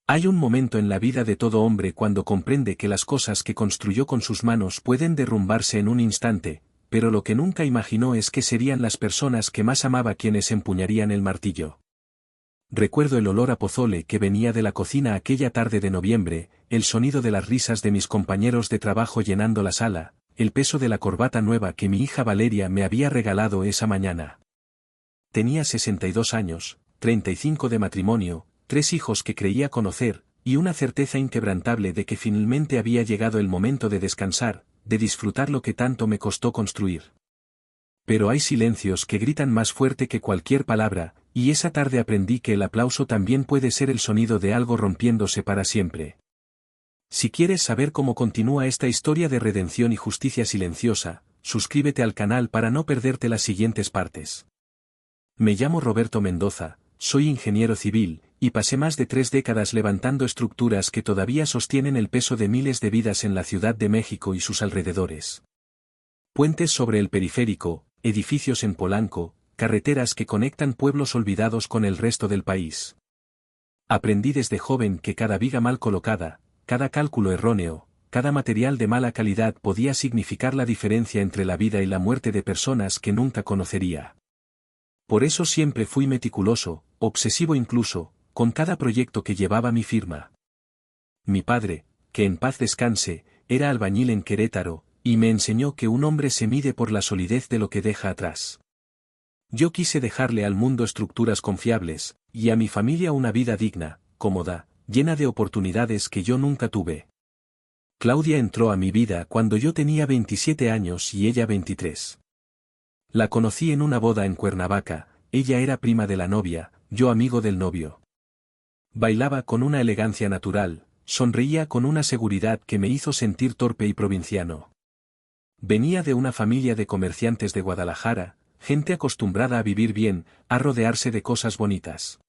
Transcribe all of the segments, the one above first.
Hay un momento en la vida de todo hombre cuando comprende que las cosas que construyó con sus manos pueden derrumbarse en un instante, pero lo que nunca imaginó es que serían las personas que más amaba quienes empuñarían el martillo. Recuerdo el olor a pozole que venía de la cocina aquella tarde de noviembre, el sonido de las risas de mis compañeros de trabajo llenando la sala, el peso de la corbata nueva que mi hija Valeria me había regalado esa mañana. Tenía 62 años, 35 de matrimonio, 3 hijos que creía conocer, y una certeza inquebrantable de que finalmente había llegado el momento de descansar, de disfrutar lo que tanto me costó construir. Pero hay silencios que gritan más fuerte que cualquier palabra, y esa tarde aprendí que el aplauso también puede ser el sonido de algo rompiéndose para siempre. Si quieres saber cómo continúa esta historia de redención y justicia silenciosa, suscríbete al canal para no perderte las siguientes partes. Me llamo Roberto Mendoza, soy ingeniero civil, y pasé más de 3 décadas levantando estructuras que todavía sostienen el peso de miles de vidas en la Ciudad de México y sus alrededores. Puentes sobre el periférico, edificios en Polanco, carreteras que conectan pueblos olvidados con el resto del país. Aprendí desde joven que cada viga mal colocada, cada cálculo erróneo, cada material de mala calidad podía significar la diferencia entre la vida y la muerte de personas que nunca conocería. Por eso siempre fui meticuloso, obsesivo incluso, con cada proyecto que llevaba mi firma. Mi padre, que en paz descanse, era albañil en Querétaro, y me enseñó que un hombre se mide por la solidez de lo que deja atrás. Yo quise dejarle al mundo estructuras confiables, y a mi familia una vida digna, cómoda, llena de oportunidades que yo nunca tuve. Claudia entró a mi vida cuando yo tenía 27 años y ella 23. La conocí en una boda en Cuernavaca, ella era prima de la novia, yo amigo del novio. Bailaba con una elegancia natural, sonreía con una seguridad que me hizo sentir torpe y provinciano. Venía de una familia de comerciantes de Guadalajara, gente acostumbrada a vivir bien, a rodearse de cosas bonitas.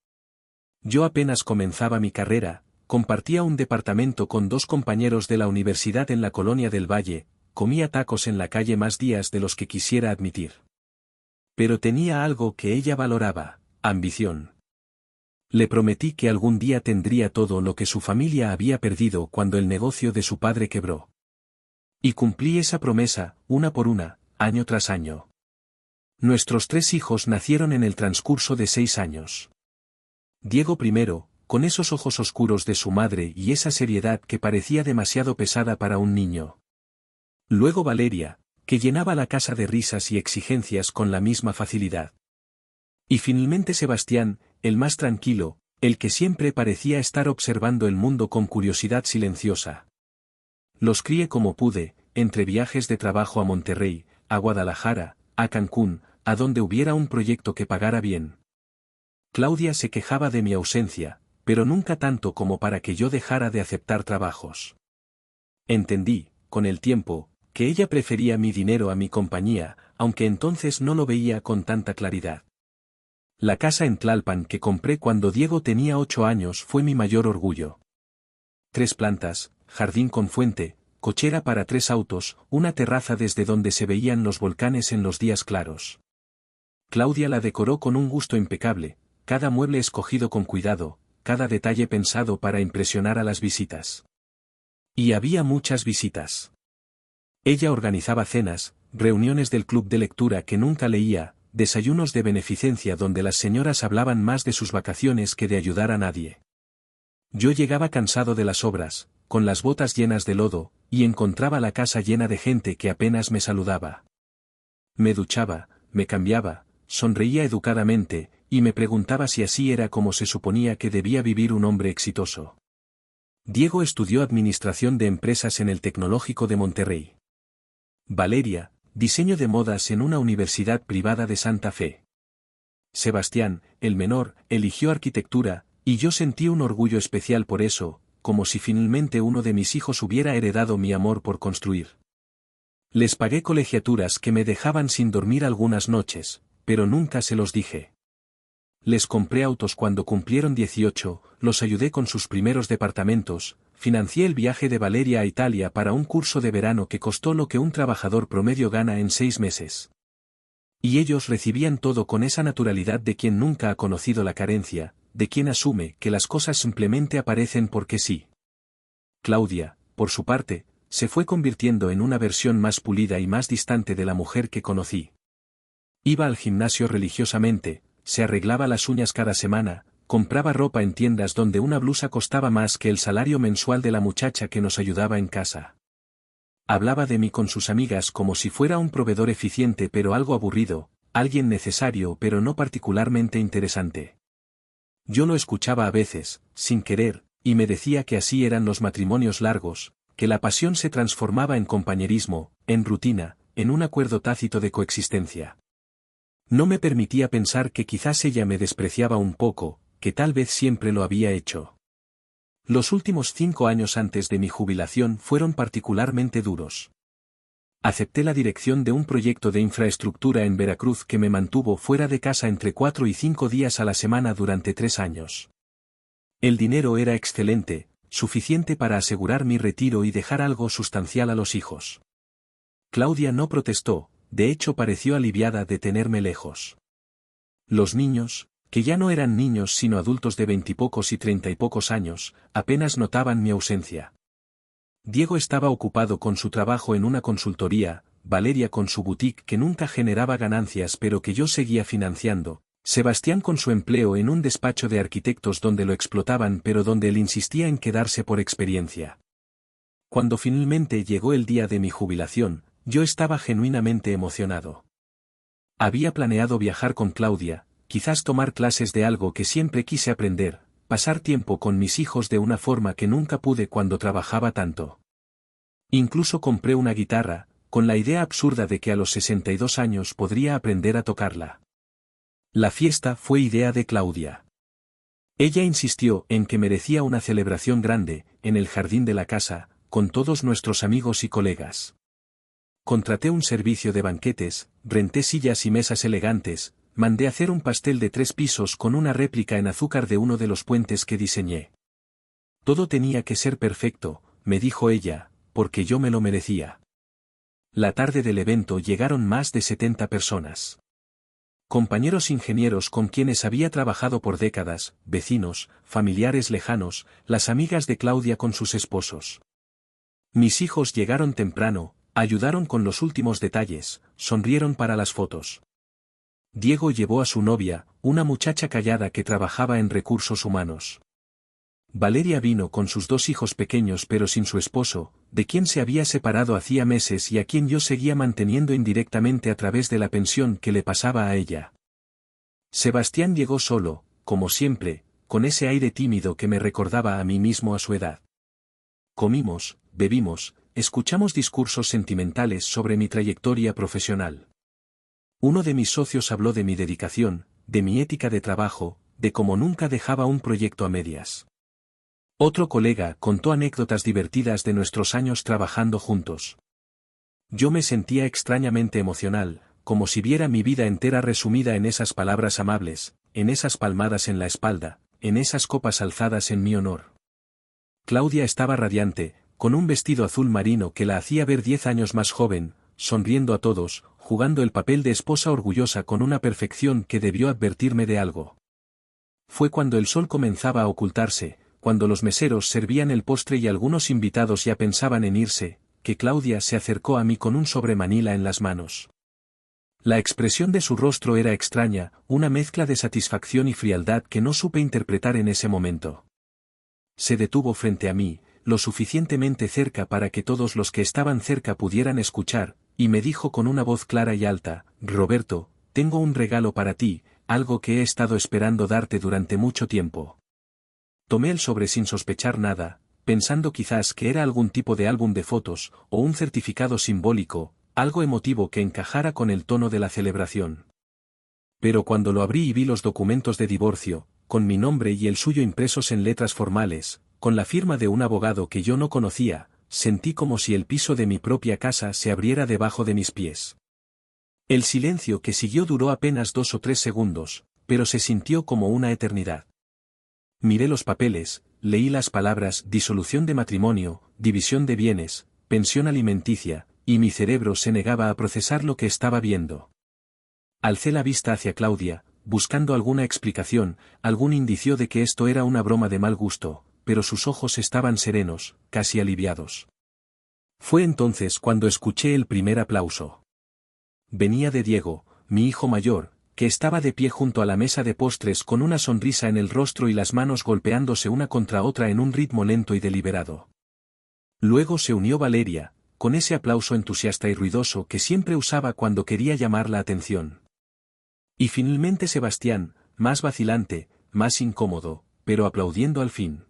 Yo apenas comenzaba mi carrera, compartía un departamento con 2 compañeros de la universidad en la Colonia del Valle, comía tacos en la calle más días de los que quisiera admitir. Pero tenía algo que ella valoraba, ambición. Le prometí que algún día tendría todo lo que su familia había perdido cuando el negocio de su padre quebró. Y cumplí esa promesa, una por una, año tras año. Nuestros 3 hijos nacieron en el transcurso de 6 años. Diego primero, con esos ojos oscuros de su madre y esa seriedad que parecía demasiado pesada para un niño. Luego Valeria, que llenaba la casa de risas y exigencias con la misma facilidad. Y finalmente Sebastián, el más tranquilo, el que siempre parecía estar observando el mundo con curiosidad silenciosa. Los crié como pude, entre viajes de trabajo a Monterrey, a Guadalajara, a Cancún, a donde hubiera un proyecto que pagara bien. Claudia se quejaba de mi ausencia, pero nunca tanto como para que yo dejara de aceptar trabajos. Entendí, con el tiempo, que ella prefería mi dinero a mi compañía, aunque entonces no lo veía con tanta claridad. La casa en Tlalpan que compré cuando Diego tenía 8 años fue mi mayor orgullo. 3 plantas, jardín con fuente, cochera para 3 autos, una terraza desde donde se veían los volcanes en los días claros. Claudia la decoró con un gusto impecable, cada mueble escogido con cuidado, cada detalle pensado para impresionar a las visitas. Y había muchas visitas. Ella organizaba cenas, reuniones del club de lectura que nunca leía, desayunos de beneficencia donde las señoras hablaban más de sus vacaciones que de ayudar a nadie. Yo llegaba cansado de las obras, con las botas llenas de lodo, y encontraba la casa llena de gente que apenas me saludaba. Me duchaba, me cambiaba, sonreía educadamente, y me preguntaba si así era como se suponía que debía vivir un hombre exitoso. Diego estudió Administración de Empresas en el Tecnológico de Monterrey. Valeria, diseño de modas en una universidad privada de Santa Fe. Sebastián, el menor, eligió arquitectura, y yo sentí un orgullo especial por eso, como si finalmente uno de mis hijos hubiera heredado mi amor por construir. Les pagué colegiaturas que me dejaban sin dormir algunas noches, pero nunca se los dije. Les compré autos cuando cumplieron 18, los ayudé con sus primeros departamentos, financié el viaje de Valeria a Italia para un curso de verano que costó lo que un trabajador promedio gana en 6 meses. Y ellos recibían todo con esa naturalidad de quien nunca ha conocido la carencia, de quien asume que las cosas simplemente aparecen porque sí. Claudia, por su parte, se fue convirtiendo en una versión más pulida y más distante de la mujer que conocí. Iba al gimnasio religiosamente, se arreglaba las uñas cada semana, compraba ropa en tiendas donde una blusa costaba más que el salario mensual de la muchacha que nos ayudaba en casa. Hablaba de mí con sus amigas como si fuera un proveedor eficiente pero algo aburrido, alguien necesario pero no particularmente interesante. Yo lo escuchaba a veces, sin querer, y me decía que así eran los matrimonios largos, que la pasión se transformaba en compañerismo, en rutina, en un acuerdo tácito de coexistencia. No me permitía pensar que quizás ella me despreciaba un poco, que tal vez siempre lo había hecho. Los últimos 5 años antes de mi jubilación fueron particularmente duros. Acepté la dirección de un proyecto de infraestructura en Veracruz que me mantuvo fuera de casa entre 4 y 5 días a la semana durante 3 años. El dinero era excelente, suficiente para asegurar mi retiro y dejar algo sustancial a los hijos. Claudia no protestó, de hecho pareció aliviada de tenerme lejos. Los niños, que ya no eran niños sino adultos de 20 y pocos y 30 y pocos años, apenas notaban mi ausencia. Diego estaba ocupado con su trabajo en una consultoría, Valeria con su boutique que nunca generaba ganancias pero que yo seguía financiando, Sebastián con su empleo en un despacho de arquitectos donde lo explotaban pero donde él insistía en quedarse por experiencia. Cuando finalmente llegó el día de mi jubilación, yo estaba genuinamente emocionado. Había planeado viajar con Claudia, quizás tomar clases de algo que siempre quise aprender, pasar tiempo con mis hijos de una forma que nunca pude cuando trabajaba tanto. Incluso compré una guitarra, con la idea absurda de que a los 62 años podría aprender a tocarla. La fiesta fue idea de Claudia. Ella insistió en que merecía una celebración grande, en el jardín de la casa, con todos nuestros amigos y colegas. Contraté un servicio de banquetes, renté sillas y mesas elegantes, mandé hacer un pastel de 3 pisos con una réplica en azúcar de uno de los puentes que diseñé. Todo tenía que ser perfecto, me dijo ella, porque yo me lo merecía. La tarde del evento llegaron más de 70 personas. Compañeros ingenieros con quienes había trabajado por décadas, vecinos, familiares lejanos, las amigas de Claudia con sus esposos. Mis hijos llegaron temprano, ayudaron con los últimos detalles, sonrieron para las fotos. Diego llevó a su novia, una muchacha callada que trabajaba en recursos humanos. Valeria vino con sus 2 hijos pequeños pero sin su esposo, de quien se había separado hacía meses y a quien yo seguía manteniendo indirectamente a través de la pensión que le pasaba a ella. Sebastián llegó solo, como siempre, con ese aire tímido que me recordaba a mí mismo a su edad. Comimos, bebimos, escuchamos discursos sentimentales sobre mi trayectoria profesional. Uno de mis socios habló de mi dedicación, de mi ética de trabajo, de cómo nunca dejaba un proyecto a medias. Otro colega contó anécdotas divertidas de nuestros años trabajando juntos. Yo me sentía extrañamente emocional, como si viera mi vida entera resumida en esas palabras amables, en esas palmadas en la espalda, en esas copas alzadas en mi honor. Claudia estaba radiante, con un vestido azul marino que la hacía ver 10 años más joven, sonriendo a todos, jugando el papel de esposa orgullosa con una perfección que debió advertirme de algo. Fue cuando el sol comenzaba a ocultarse, cuando los meseros servían el postre y algunos invitados ya pensaban en irse, que Claudia se acercó a mí con un sobre Manila en las manos. La expresión de su rostro era extraña, una mezcla de satisfacción y frialdad que no supe interpretar en ese momento. Se detuvo frente a mí, lo suficientemente cerca para que todos los que estaban cerca pudieran escuchar, y me dijo con una voz clara y alta: Roberto, tengo un regalo para ti, algo que he estado esperando darte durante mucho tiempo. Tomé el sobre sin sospechar nada, pensando quizás que era algún tipo de álbum de fotos, o un certificado simbólico, algo emotivo que encajara con el tono de la celebración. Pero cuando lo abrí y vi los documentos de divorcio, con mi nombre y el suyo impresos en letras formales, con la firma de un abogado que yo no conocía, sentí como si el piso de mi propia casa se abriera debajo de mis pies. El silencio que siguió duró apenas 2 o 3 segundos, pero se sintió como una eternidad. Miré los papeles, leí las palabras disolución de matrimonio, división de bienes, pensión alimenticia, y mi cerebro se negaba a procesar lo que estaba viendo. Alcé la vista hacia Claudia, buscando alguna explicación, algún indicio de que esto era una broma de mal gusto, pero sus ojos estaban serenos, casi aliviados. Fue entonces cuando escuché el primer aplauso. Venía de Diego, mi hijo mayor, que estaba de pie junto a la mesa de postres con una sonrisa en el rostro y las manos golpeándose una contra otra en un ritmo lento y deliberado. Luego se unió Valeria, con ese aplauso entusiasta y ruidoso que siempre usaba cuando quería llamar la atención. Y finalmente Sebastián, más vacilante, más incómodo, pero aplaudiendo al fin.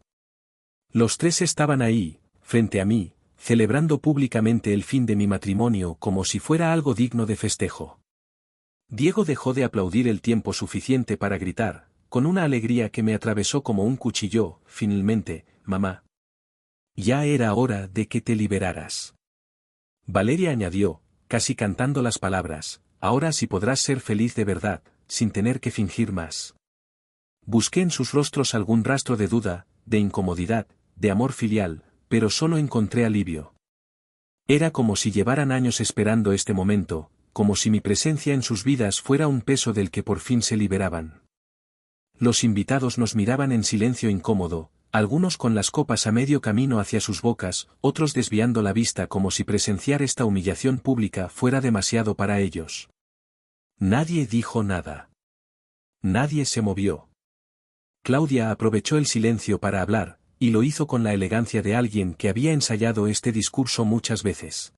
Los tres estaban ahí, frente a mí, celebrando públicamente el fin de mi matrimonio como si fuera algo digno de festejo. Diego dejó de aplaudir el tiempo suficiente para gritar, con una alegría que me atravesó como un cuchillo, finalmente, mamá. Ya era hora de que te liberaras. Valeria añadió, casi cantando las palabras, ahora sí podrás ser feliz de verdad, sin tener que fingir más. Busqué en sus rostros algún rastro de duda, de incomodidad, de amor filial, pero solo encontré alivio. Era como si llevaran años esperando este momento, como si mi presencia en sus vidas fuera un peso del que por fin se liberaban. Los invitados nos miraban en silencio incómodo, algunos con las copas a medio camino hacia sus bocas, otros desviando la vista como si presenciar esta humillación pública fuera demasiado para ellos. Nadie dijo nada. Nadie se movió. Claudia aprovechó el silencio para hablar, y lo hizo con la elegancia de alguien que había ensayado este discurso muchas veces.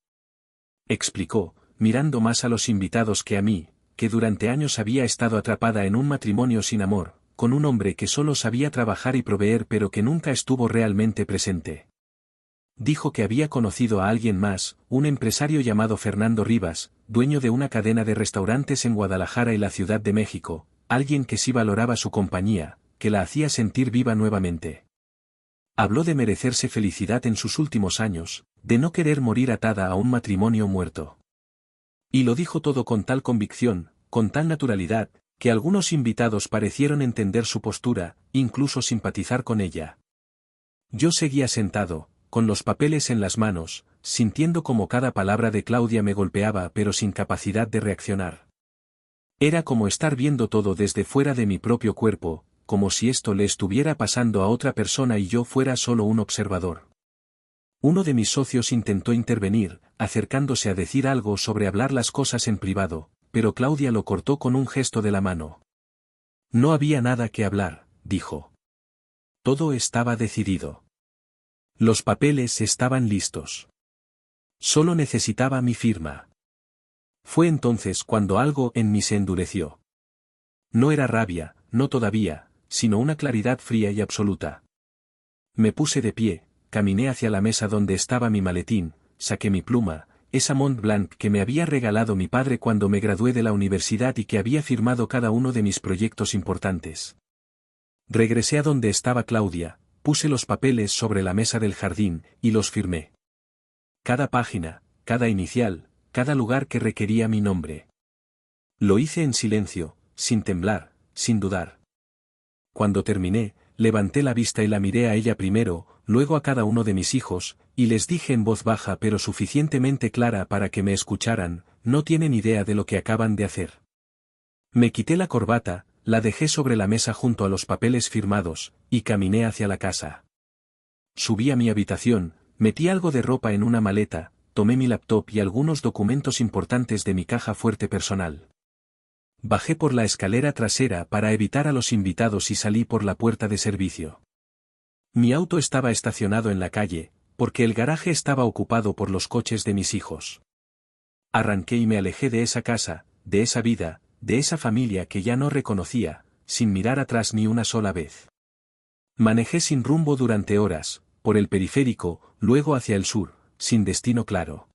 Explicó, mirando más a los invitados que a mí, que durante años había estado atrapada en un matrimonio sin amor, con un hombre que solo sabía trabajar y proveer pero que nunca estuvo realmente presente. Dijo que había conocido a alguien más, un empresario llamado Fernando Rivas, dueño de una cadena de restaurantes en Guadalajara y la Ciudad de México, alguien que sí valoraba su compañía, que la hacía sentir viva nuevamente. Habló de merecerse felicidad en sus últimos años, de no querer morir atada a un matrimonio muerto. Y lo dijo todo con tal convicción, con tal naturalidad, que algunos invitados parecieron entender su postura, incluso simpatizar con ella. Yo seguía sentado, con los papeles en las manos, sintiendo como cada palabra de Claudia me golpeaba pero sin capacidad de reaccionar. Era como estar viendo todo desde fuera de mi propio cuerpo, como si esto le estuviera pasando a otra persona y yo fuera solo un observador. Uno de mis socios intentó intervenir, acercándose a decir algo sobre hablar las cosas en privado, pero Claudia lo cortó con un gesto de la mano. No había nada que hablar, dijo. Todo estaba decidido. Los papeles estaban listos. Solo necesitaba mi firma. Fue entonces cuando algo en mí se endureció. No era rabia, no todavía, sino una claridad fría y absoluta. Me puse de pie, caminé hacia la mesa donde estaba mi maletín, saqué mi pluma, esa Mont Blanc que me había regalado mi padre cuando me gradué de la universidad y que había firmado cada uno de mis proyectos importantes. Regresé a donde estaba Claudia, puse los papeles sobre la mesa del jardín, y los firmé. Cada página, cada inicial, cada lugar que requería mi nombre. Lo hice en silencio, sin temblar, sin dudar. Cuando terminé, levanté la vista y la miré a ella primero, luego a cada uno de mis hijos, y les dije en voz baja pero suficientemente clara para que me escucharan, no tienen idea de lo que acaban de hacer. Me quité la corbata, la dejé sobre la mesa junto a los papeles firmados, y caminé hacia la casa. Subí a mi habitación, metí algo de ropa en una maleta, tomé mi laptop y algunos documentos importantes de mi caja fuerte personal. Bajé por la escalera trasera para evitar a los invitados y salí por la puerta de servicio. Mi auto estaba estacionado en la calle, porque el garaje estaba ocupado por los coches de mis hijos. Arranqué y me alejé de esa casa, de esa vida, de esa familia que ya no reconocía, sin mirar atrás ni una sola vez. Manejé sin rumbo durante horas, por el periférico, luego hacia el sur, sin destino claro.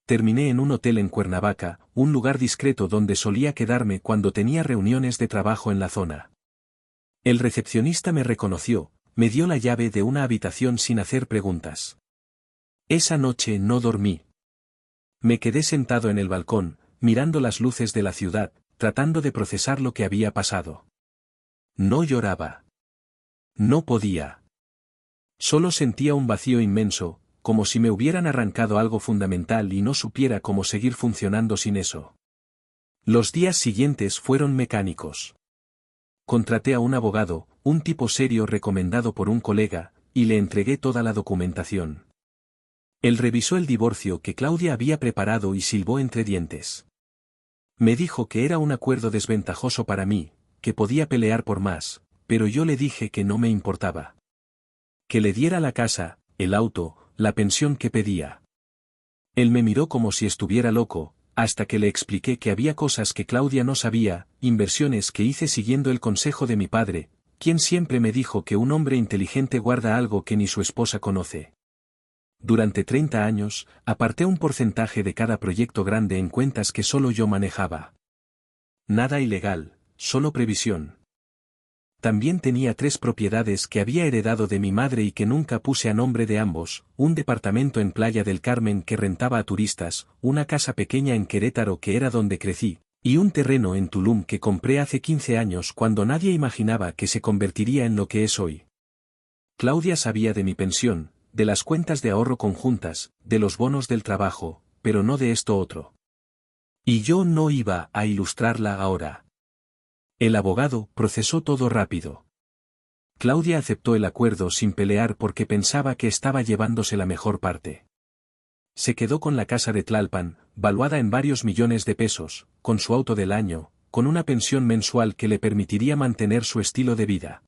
Terminé en un hotel en Cuernavaca, un lugar discreto donde solía quedarme cuando tenía reuniones de trabajo en la zona. El recepcionista me reconoció, me dio la llave de una habitación sin hacer preguntas. Esa noche no dormí. Me quedé sentado en el balcón, mirando las luces de la ciudad, tratando de procesar lo que había pasado. No lloraba. No podía. Solo sentía un vacío inmenso, como si me hubieran arrancado algo fundamental y no supiera cómo seguir funcionando sin eso. Los días siguientes fueron mecánicos. Contraté a un abogado, un tipo serio recomendado por un colega, y le entregué toda la documentación. Él revisó el divorcio que Claudia había preparado y silbó entre dientes. Me dijo que era un acuerdo desventajoso para mí, que podía pelear por más, pero yo le dije que no me importaba. Que le diera la casa, el auto, la pensión que pedía. Él me miró como si estuviera loco, hasta que le expliqué que había cosas que Claudia no sabía, inversiones que hice siguiendo el consejo de mi padre, quien siempre me dijo que un hombre inteligente guarda algo que ni su esposa conoce. Durante 30 años, aparté un porcentaje de cada proyecto grande en cuentas que solo yo manejaba. Nada ilegal, solo previsión. También tenía 3 propiedades que había heredado de mi madre y que nunca puse a nombre de ambos, un departamento en Playa del Carmen que rentaba a turistas, una casa pequeña en Querétaro que era donde crecí, y un terreno en Tulum que compré hace 15 años cuando nadie imaginaba que se convertiría en lo que es hoy. Claudia sabía de mi pensión, de las cuentas de ahorro conjuntas, de los bonos del trabajo, pero no de esto otro. Y yo no iba a ilustrarla ahora. El abogado procesó todo rápido. Claudia aceptó el acuerdo sin pelear porque pensaba que estaba llevándose la mejor parte. Se quedó con la casa de Tlalpan, valuada en varios millones de pesos, con su auto del año, con una pensión mensual que le permitiría mantener su estilo de vida.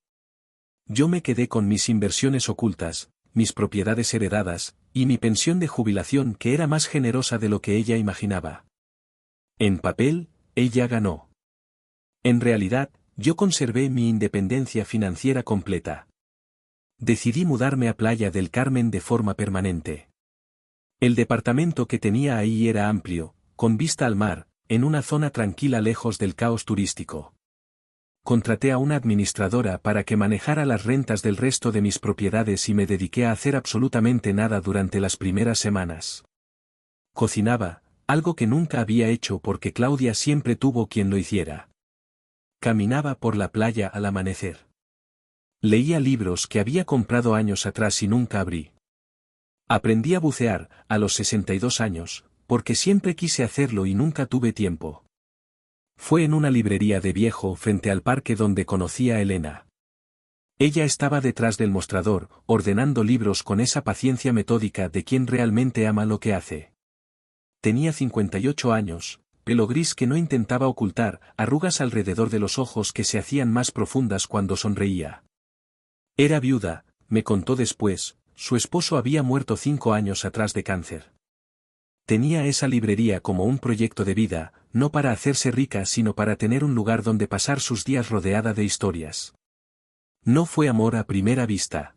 Yo me quedé con mis inversiones ocultas, mis propiedades heredadas, y mi pensión de jubilación que era más generosa de lo que ella imaginaba. En papel, ella ganó. En realidad, yo conservé mi independencia financiera completa. Decidí mudarme a Playa del Carmen de forma permanente. El departamento que tenía ahí era amplio, con vista al mar, en una zona tranquila lejos del caos turístico. Contraté a una administradora para que manejara las rentas del resto de mis propiedades y me dediqué a hacer absolutamente nada durante las primeras semanas. Cocinaba, algo que nunca había hecho porque Claudia siempre tuvo quien lo hiciera. Caminaba por la playa al amanecer. Leía libros que había comprado años atrás y nunca abrí. Aprendí a bucear, a los 62 años, porque siempre quise hacerlo y nunca tuve tiempo. Fue en una librería de viejo frente al parque donde conocí a Elena. Ella estaba detrás del mostrador, ordenando libros con esa paciencia metódica de quien realmente ama lo que hace. Tenía 58 años, pelo gris que no intentaba ocultar, arrugas alrededor de los ojos que se hacían más profundas cuando sonreía. Era viuda, me contó después, su esposo había muerto 5 años atrás de cáncer. Tenía esa librería como un proyecto de vida, no para hacerse rica sino para tener un lugar donde pasar sus días rodeada de historias. No fue amor a primera vista.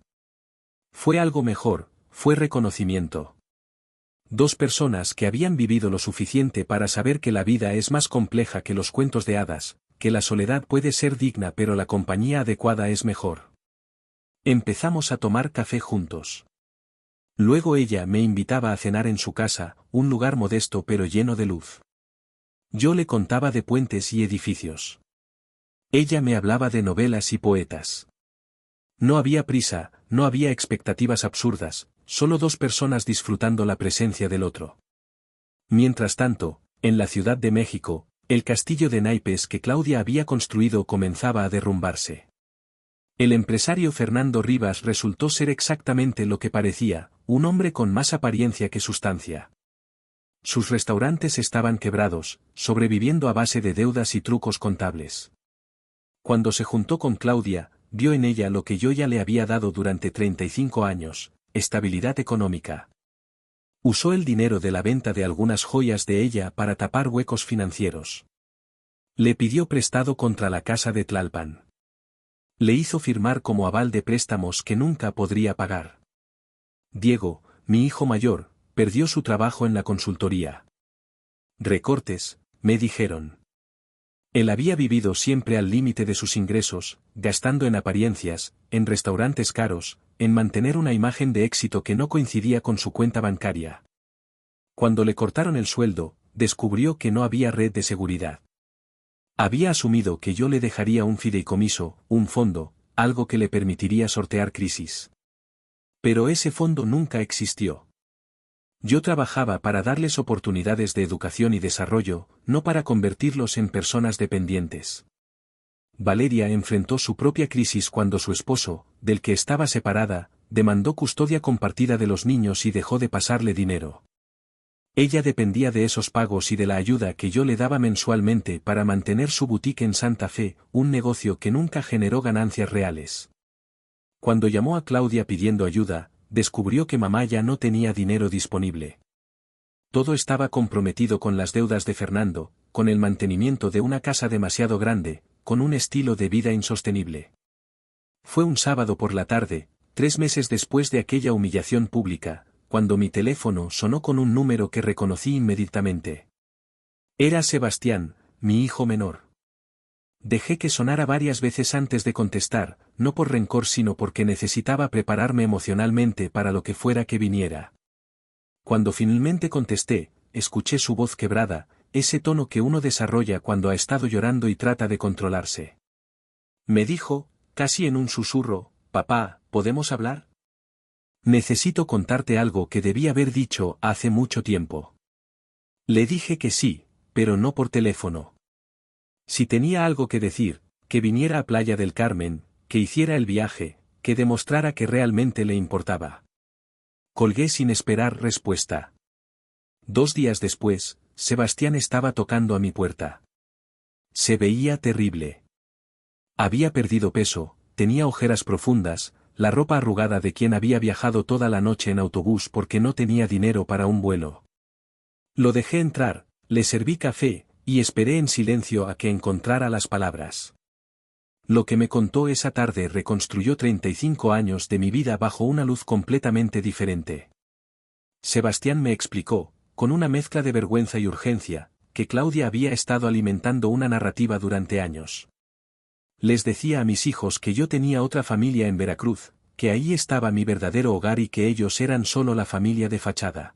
Fue algo mejor, fue reconocimiento. 2 personas que habían vivido lo suficiente para saber que la vida es más compleja que los cuentos de hadas, que la soledad puede ser digna pero la compañía adecuada es mejor. Empezamos a tomar café juntos. Luego ella me invitaba a cenar en su casa, un lugar modesto pero lleno de luz. Yo le contaba de puentes y edificios. Ella me hablaba de novelas y poetas. No había prisa, no había expectativas absurdas, solo 2 personas disfrutando la presencia del otro. Mientras tanto, en la Ciudad de México, el castillo de naipes que Claudia había construido comenzaba a derrumbarse. El empresario Fernando Rivas resultó ser exactamente lo que parecía, un hombre con más apariencia que sustancia. Sus restaurantes estaban quebrados, sobreviviendo a base de deudas y trucos contables. Cuando se juntó con Claudia, vio en ella lo que yo ya le había dado durante 35 años, estabilidad económica. Usó el dinero de la venta de algunas joyas de ella para tapar huecos financieros. Le pidió prestado contra la casa de Tlalpan. Le hizo firmar como aval de préstamos que nunca podría pagar. Diego, mi hijo mayor, perdió su trabajo en la consultoría. Recortes, me dijeron. Él había vivido siempre al límite de sus ingresos, gastando en apariencias, en restaurantes caros, en mantener una imagen de éxito que no coincidía con su cuenta bancaria. Cuando le cortaron el sueldo, descubrió que no había red de seguridad. Había asumido que yo le dejaría un fideicomiso, un fondo, algo que le permitiría sortear crisis. Pero ese fondo nunca existió. Yo trabajaba para darles oportunidades de educación y desarrollo, no para convertirlos en personas dependientes. Valeria enfrentó su propia crisis cuando su esposo, del que estaba separada, demandó custodia compartida de los niños y dejó de pasarle dinero. Ella dependía de esos pagos y de la ayuda que yo le daba mensualmente para mantener su boutique en Santa Fe, un negocio que nunca generó ganancias reales. Cuando llamó a Claudia pidiendo ayuda, descubrió que mamá ya no tenía dinero disponible. Todo estaba comprometido con las deudas de Fernando, con el mantenimiento de una casa demasiado grande, con un estilo de vida insostenible. Fue un sábado por la tarde, 3 meses después de aquella humillación pública, cuando mi teléfono sonó con un número que reconocí inmediatamente. Era Sebastián, mi hijo menor. Dejé que sonara varias veces antes de contestar, no por rencor sino porque necesitaba prepararme emocionalmente para lo que fuera que viniera. Cuando finalmente contesté, escuché su voz quebrada, ese tono que uno desarrolla cuando ha estado llorando y trata de controlarse. Me dijo, casi en un susurro, «Papá, ¿podemos hablar? Necesito contarte algo que debí haber dicho hace mucho tiempo». Le dije que sí, pero no por teléfono. Si tenía algo que decir, que viniera a Playa del Carmen, que hiciera el viaje, que demostrara que realmente le importaba. Colgué sin esperar respuesta. 2 días después, Sebastián estaba tocando a mi puerta. Se veía terrible. Había perdido peso, tenía ojeras profundas, la ropa arrugada de quien había viajado toda la noche en autobús porque no tenía dinero para un vuelo. Lo dejé entrar, le serví café, y esperé en silencio a que encontrara las palabras. Lo que me contó esa tarde reconstruyó 35 años de mi vida bajo una luz completamente diferente. Sebastián me explicó, con una mezcla de vergüenza y urgencia, que Claudia había estado alimentando una narrativa durante años. Les decía a mis hijos que yo tenía otra familia en Veracruz, que ahí estaba mi verdadero hogar y que ellos eran solo la familia de fachada.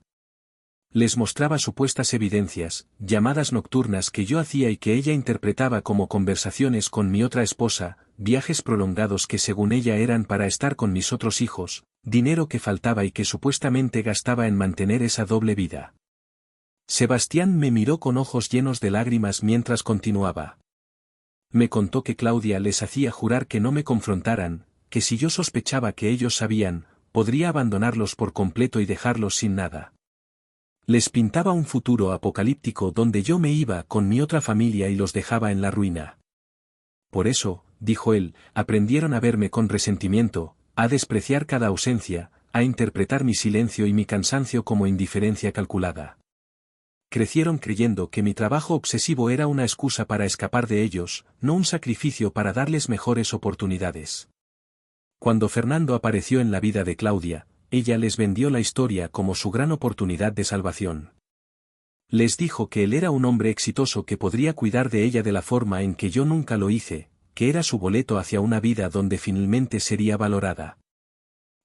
Les mostraba supuestas evidencias, llamadas nocturnas que yo hacía y que ella interpretaba como conversaciones con mi otra esposa, viajes prolongados que según ella eran para estar con mis otros hijos, dinero que faltaba y que supuestamente gastaba en mantener esa doble vida. Sebastián me miró con ojos llenos de lágrimas mientras continuaba. Me contó que Claudia les hacía jurar que no me confrontaran, que si yo sospechaba que ellos sabían, podría abandonarlos por completo y dejarlos sin nada. Les pintaba un futuro apocalíptico donde yo me iba con mi otra familia y los dejaba en la ruina. Por eso, dijo él, aprendieron a verme con resentimiento, a despreciar cada ausencia, a interpretar mi silencio y mi cansancio como indiferencia calculada. Crecieron creyendo que mi trabajo obsesivo era una excusa para escapar de ellos, no un sacrificio para darles mejores oportunidades. Cuando Fernando apareció en la vida de Claudia, ella les vendió la historia como su gran oportunidad de salvación. Les dijo que él era un hombre exitoso que podría cuidar de ella de la forma en que yo nunca lo hice, que era su boleto hacia una vida donde finalmente sería valorada.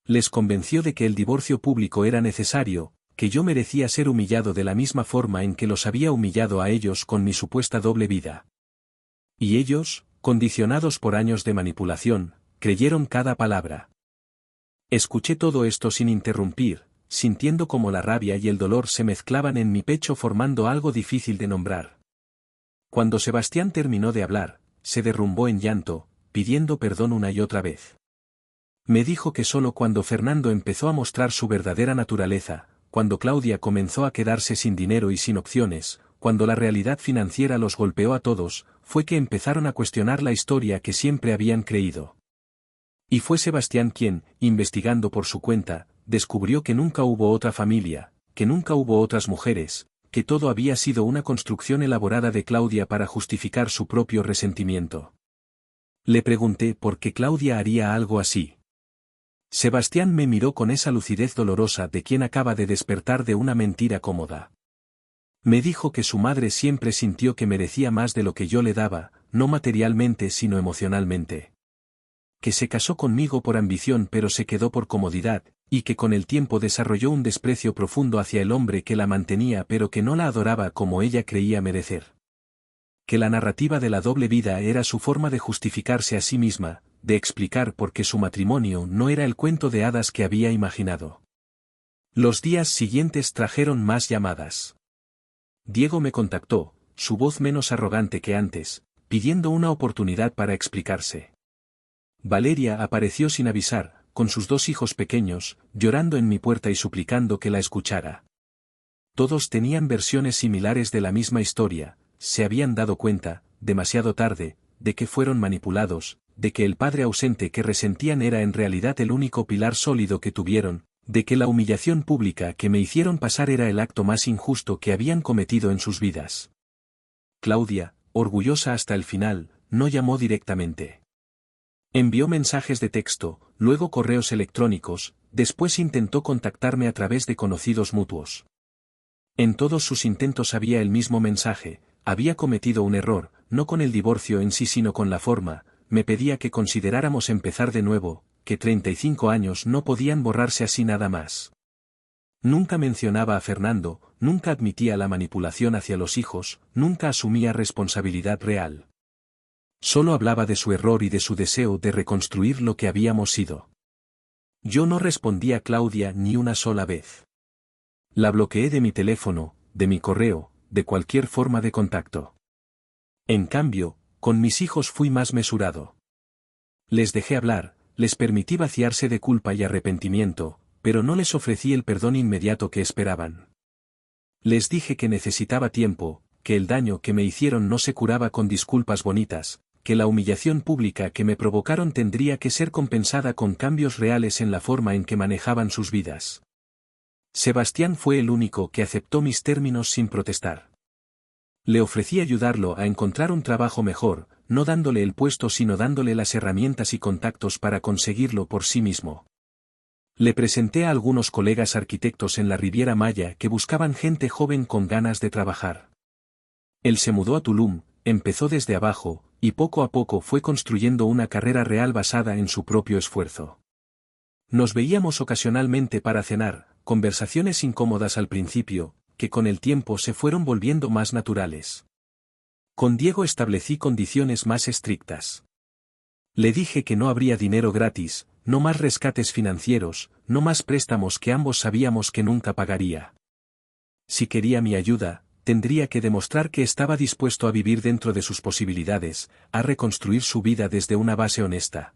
Les convenció de que el divorcio público era necesario, que yo merecía ser humillado de la misma forma en que los había humillado a ellos con mi supuesta doble vida. Y ellos, condicionados por años de manipulación, creyeron cada palabra. Escuché todo esto sin interrumpir, sintiendo como la rabia y el dolor se mezclaban en mi pecho formando algo difícil de nombrar. Cuando Sebastián terminó de hablar, se derrumbó en llanto, pidiendo perdón una y otra vez. Me dijo que solo cuando Fernando empezó a mostrar su verdadera naturaleza, cuando Claudia comenzó a quedarse sin dinero y sin opciones, cuando la realidad financiera los golpeó a todos, fue que empezaron a cuestionar la historia que siempre habían creído. Y fue Sebastián quien, investigando por su cuenta, descubrió que nunca hubo otra familia, que nunca hubo otras mujeres, que todo había sido una construcción elaborada de Claudia para justificar su propio resentimiento. Le pregunté por qué Claudia haría algo así. Sebastián me miró con esa lucidez dolorosa de quien acaba de despertar de una mentira cómoda. Me dijo que su madre siempre sintió que merecía más de lo que yo le daba, no materialmente sino emocionalmente. Que se casó conmigo por ambición pero se quedó por comodidad, y que con el tiempo desarrolló un desprecio profundo hacia el hombre que la mantenía pero que no la adoraba como ella creía merecer. Que la narrativa de la doble vida era su forma de justificarse a sí misma, de explicar por qué su matrimonio no era el cuento de hadas que había imaginado. Los días siguientes trajeron más llamadas. Diego me contactó, su voz menos arrogante que antes, pidiendo una oportunidad para explicarse. Valeria apareció sin avisar, con sus 2 hijos pequeños, llorando en mi puerta y suplicando que la escuchara. Todos tenían versiones similares de la misma historia, se habían dado cuenta, demasiado tarde, de que fueron manipulados, de que el padre ausente que resentían era en realidad el único pilar sólido que tuvieron, de que la humillación pública que me hicieron pasar era el acto más injusto que habían cometido en sus vidas. Claudia, orgullosa hasta el final, no llamó directamente. Envió mensajes de texto, luego correos electrónicos, después intentó contactarme a través de conocidos mutuos. En todos sus intentos había el mismo mensaje: había cometido un error, no con el divorcio en sí sino con la forma, me pedía que consideráramos empezar de nuevo, que 35 años no podían borrarse así nada más. Nunca mencionaba a Fernando, nunca admitía la manipulación hacia los hijos, nunca asumía responsabilidad real. Solo hablaba de su error y de su deseo de reconstruir lo que habíamos sido. Yo no respondí a Claudia ni una sola vez. La bloqueé de mi teléfono, de mi correo, de cualquier forma de contacto. En cambio, con mis hijos fui más mesurado. Les dejé hablar, les permití vaciarse de culpa y arrepentimiento, pero no les ofrecí el perdón inmediato que esperaban. Les dije que necesitaba tiempo, que el daño que me hicieron no se curaba con disculpas bonitas, que la humillación pública que me provocaron tendría que ser compensada con cambios reales en la forma en que manejaban sus vidas. Sebastián fue el único que aceptó mis términos sin protestar. Le ofrecí ayudarlo a encontrar un trabajo mejor, no dándole el puesto sino dándole las herramientas y contactos para conseguirlo por sí mismo. Le presenté a algunos colegas arquitectos en la Riviera Maya que buscaban gente joven con ganas de trabajar. Él se mudó a Tulum, empezó desde abajo, y poco a poco fue construyendo una carrera real basada en su propio esfuerzo. Nos veíamos ocasionalmente para cenar, conversaciones incómodas al principio, que con el tiempo se fueron volviendo más naturales. Con Diego establecí condiciones más estrictas. Le dije que no habría dinero gratis, no más rescates financieros, no más préstamos que ambos sabíamos que nunca pagaría. Si quería mi ayuda, tendría que demostrar que estaba dispuesto a vivir dentro de sus posibilidades, a reconstruir su vida desde una base honesta.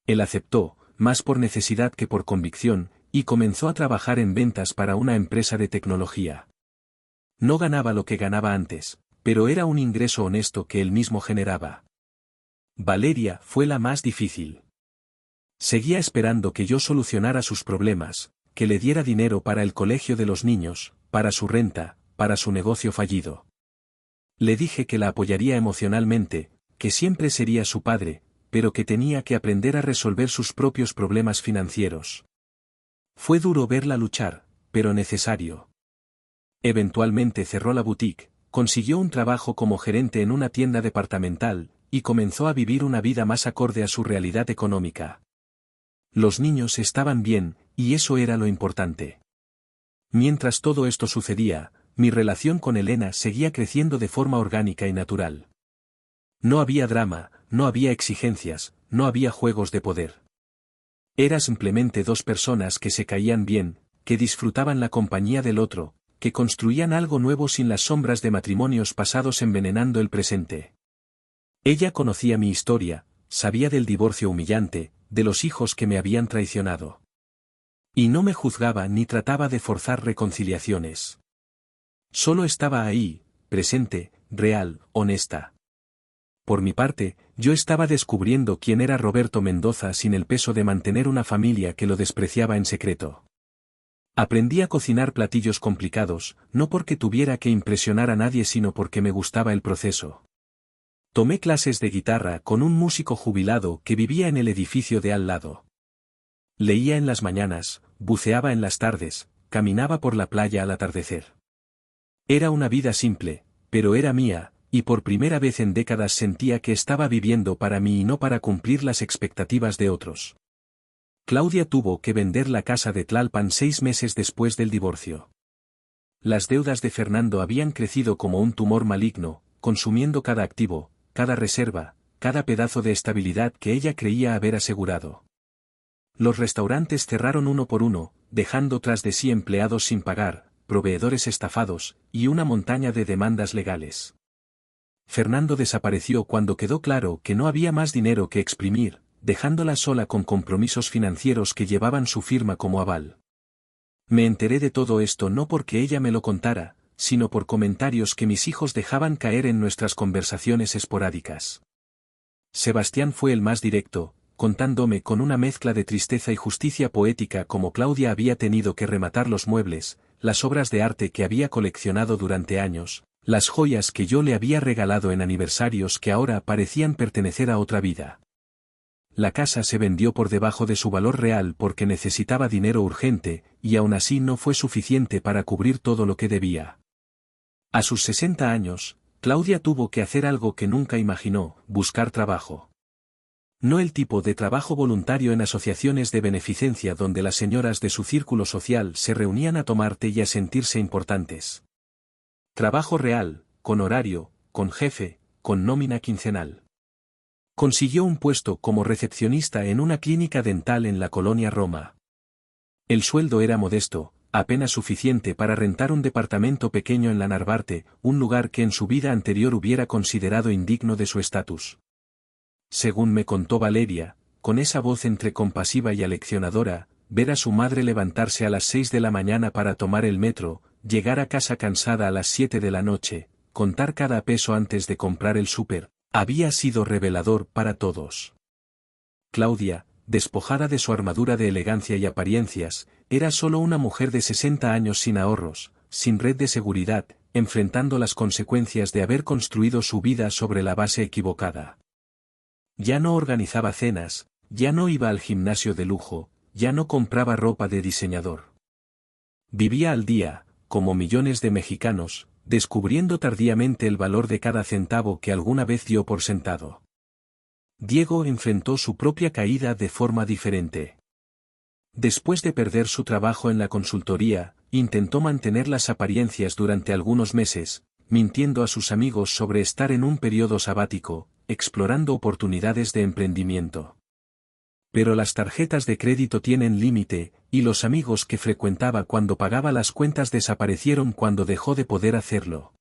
Él aceptó, más por necesidad que por convicción, y comenzó a trabajar en ventas para una empresa de tecnología. No ganaba lo que ganaba antes, pero era un ingreso honesto que él mismo generaba. Valeria fue la más difícil. Seguía esperando que yo solucionara sus problemas, que le diera dinero para el colegio de los niños, para su renta, para su negocio fallido. Le dije que la apoyaría emocionalmente, que siempre sería su padre, pero que tenía que aprender a resolver sus propios problemas financieros. Fue duro verla luchar, pero necesario. Eventualmente cerró la boutique, consiguió un trabajo como gerente en una tienda departamental, y comenzó a vivir una vida más acorde a su realidad económica. Los niños estaban bien, y eso era lo importante. Mientras todo esto sucedía, mi relación con Elena seguía creciendo de forma orgánica y natural. No había drama, no había exigencias, no había juegos de poder. Eran simplemente 2 personas que se caían bien, que disfrutaban la compañía del otro, que construían algo nuevo sin las sombras de matrimonios pasados envenenando el presente. Ella conocía mi historia, sabía del divorcio humillante, de los hijos que me habían traicionado. Y no me juzgaba ni trataba de forzar reconciliaciones. Solo estaba ahí, presente, real, honesta. Por mi parte, yo estaba descubriendo quién era Roberto Mendoza sin el peso de mantener una familia que lo despreciaba en secreto. Aprendí a cocinar platillos complicados, no porque tuviera que impresionar a nadie sino porque me gustaba el proceso. Tomé clases de guitarra con un músico jubilado que vivía en el edificio de al lado. Leía en las mañanas, buceaba en las tardes, caminaba por la playa al atardecer. Era una vida simple, pero era mía, y por primera vez en décadas sentía que estaba viviendo para mí y no para cumplir las expectativas de otros. Claudia tuvo que vender la casa de Tlalpan 6 meses después del divorcio. Las deudas de Fernando habían crecido como un tumor maligno, consumiendo cada activo, cada reserva, cada pedazo de estabilidad que ella creía haber asegurado. Los restaurantes cerraron uno por uno, dejando tras de sí empleados sin pagar, proveedores estafados, y una montaña de demandas legales. Fernando desapareció cuando quedó claro que no había más dinero que exprimir, dejándola sola con compromisos financieros que llevaban su firma como aval. Me enteré de todo esto no porque ella me lo contara, sino por comentarios que mis hijos dejaban caer en nuestras conversaciones esporádicas. Sebastián fue el más directo, contándome con una mezcla de tristeza y justicia poética cómo Claudia había tenido que rematar los muebles, las obras de arte que había coleccionado durante años, las joyas que yo le había regalado en aniversarios que ahora parecían pertenecer a otra vida. La casa se vendió por debajo de su valor real porque necesitaba dinero urgente, y aún así no fue suficiente para cubrir todo lo que debía. A sus 60 años, Claudia tuvo que hacer algo que nunca imaginó, buscar trabajo. No el tipo de trabajo voluntario en asociaciones de beneficencia donde las señoras de su círculo social se reunían a tomar té y a sentirse importantes. Trabajo real, con horario, con jefe, con nómina quincenal. Consiguió un puesto como recepcionista en una clínica dental en la colonia Roma. El sueldo era modesto, apenas suficiente para rentar un departamento pequeño en la Narvarte, un lugar que en su vida anterior hubiera considerado indigno de su estatus. Según me contó Valeria, con esa voz entre compasiva y aleccionadora, ver a su madre levantarse a las 6 de la mañana para tomar el metro, llegar a casa cansada a las 7 de la noche, contar cada peso antes de comprar el súper, había sido revelador para todos. Claudia, despojada de su armadura de elegancia y apariencias, era solo una mujer de 60 años sin ahorros, sin red de seguridad, enfrentando las consecuencias de haber construido su vida sobre la base equivocada. Ya no organizaba cenas, ya no iba al gimnasio de lujo, ya no compraba ropa de diseñador. Vivía al día, como millones de mexicanos, descubriendo tardíamente el valor de cada centavo que alguna vez dio por sentado. Diego enfrentó su propia caída de forma diferente. Después de perder su trabajo en la consultoría, intentó mantener las apariencias durante algunos meses, mintiendo a sus amigos sobre estar en un periodo sabático, explorando oportunidades de emprendimiento. Pero las tarjetas de crédito tienen límite, y los amigos que frecuentaba cuando pagaba las cuentas desaparecieron cuando dejó de poder hacerlo.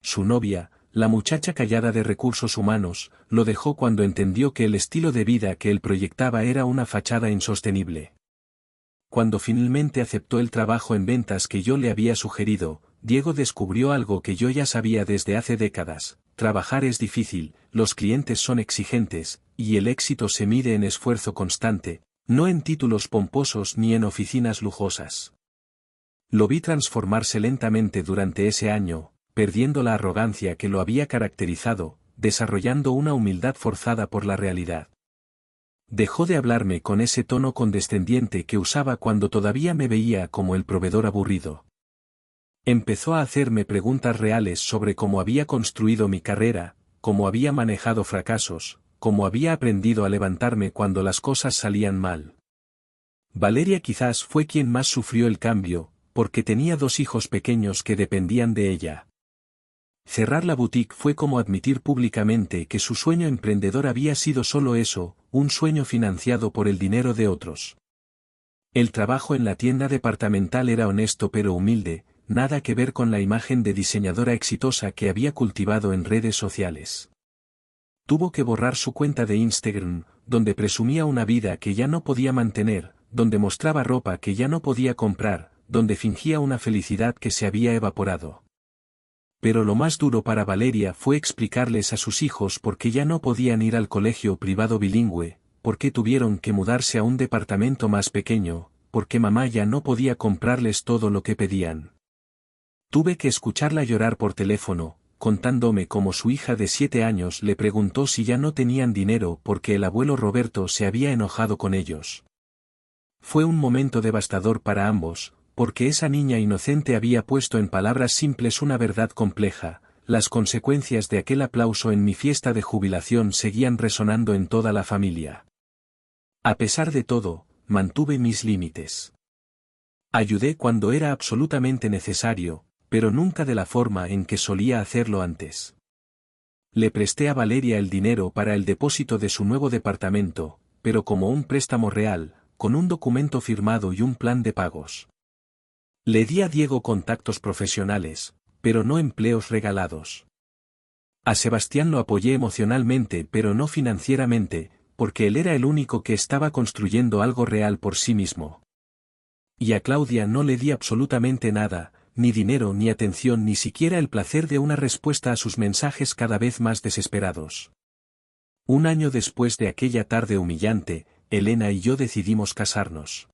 Su novia, la muchacha callada de recursos humanos, lo dejó cuando entendió que el estilo de vida que él proyectaba era una fachada insostenible. Cuando finalmente aceptó el trabajo en ventas que yo le había sugerido, Diego descubrió algo que yo ya sabía desde hace décadas: trabajar es difícil, los clientes son exigentes, y el éxito se mide en esfuerzo constante, no en títulos pomposos ni en oficinas lujosas. Lo vi transformarse lentamente durante ese año, perdiendo la arrogancia que lo había caracterizado, desarrollando una humildad forzada por la realidad. Dejó de hablarme con ese tono condescendiente que usaba cuando todavía me veía como el proveedor aburrido. Empezó a hacerme preguntas reales sobre cómo había construido mi carrera, cómo había manejado fracasos, cómo había aprendido a levantarme cuando las cosas salían mal. Valeria quizás fue quien más sufrió el cambio, porque tenía 2 hijos pequeños que dependían de ella. Cerrar la boutique fue como admitir públicamente que su sueño emprendedor había sido solo eso, un sueño financiado por el dinero de otros. El trabajo en la tienda departamental era honesto pero humilde, nada que ver con la imagen de diseñadora exitosa que había cultivado en redes sociales. Tuvo que borrar su cuenta de Instagram, donde presumía una vida que ya no podía mantener, donde mostraba ropa que ya no podía comprar, donde fingía una felicidad que se había evaporado. Pero lo más duro para Valeria fue explicarles a sus hijos por qué ya no podían ir al colegio privado bilingüe, por qué tuvieron que mudarse a un departamento más pequeño, por qué mamá ya no podía comprarles todo lo que pedían. Tuve que escucharla llorar por teléfono, contándome cómo su hija de 7 años le preguntó si ya no tenían dinero porque el abuelo Roberto se había enojado con ellos. Fue un momento devastador para ambos, porque esa niña inocente había puesto en palabras simples una verdad compleja: las consecuencias de aquel aplauso en mi fiesta de jubilación seguían resonando en toda la familia. A pesar de todo, mantuve mis límites. Ayudé cuando era absolutamente necesario, pero nunca de la forma en que solía hacerlo antes. Le presté a Valeria el dinero para el depósito de su nuevo departamento, pero como un préstamo real, con un documento firmado y un plan de pagos. Le di a Diego contactos profesionales, pero no empleos regalados. A Sebastián lo apoyé emocionalmente pero no financieramente, porque él era el único que estaba construyendo algo real por sí mismo. Y a Claudia no le di absolutamente nada, ni dinero ni atención ni siquiera el placer de una respuesta a sus mensajes cada vez más desesperados. Un año después de aquella tarde humillante, Elena y yo decidimos casarnos.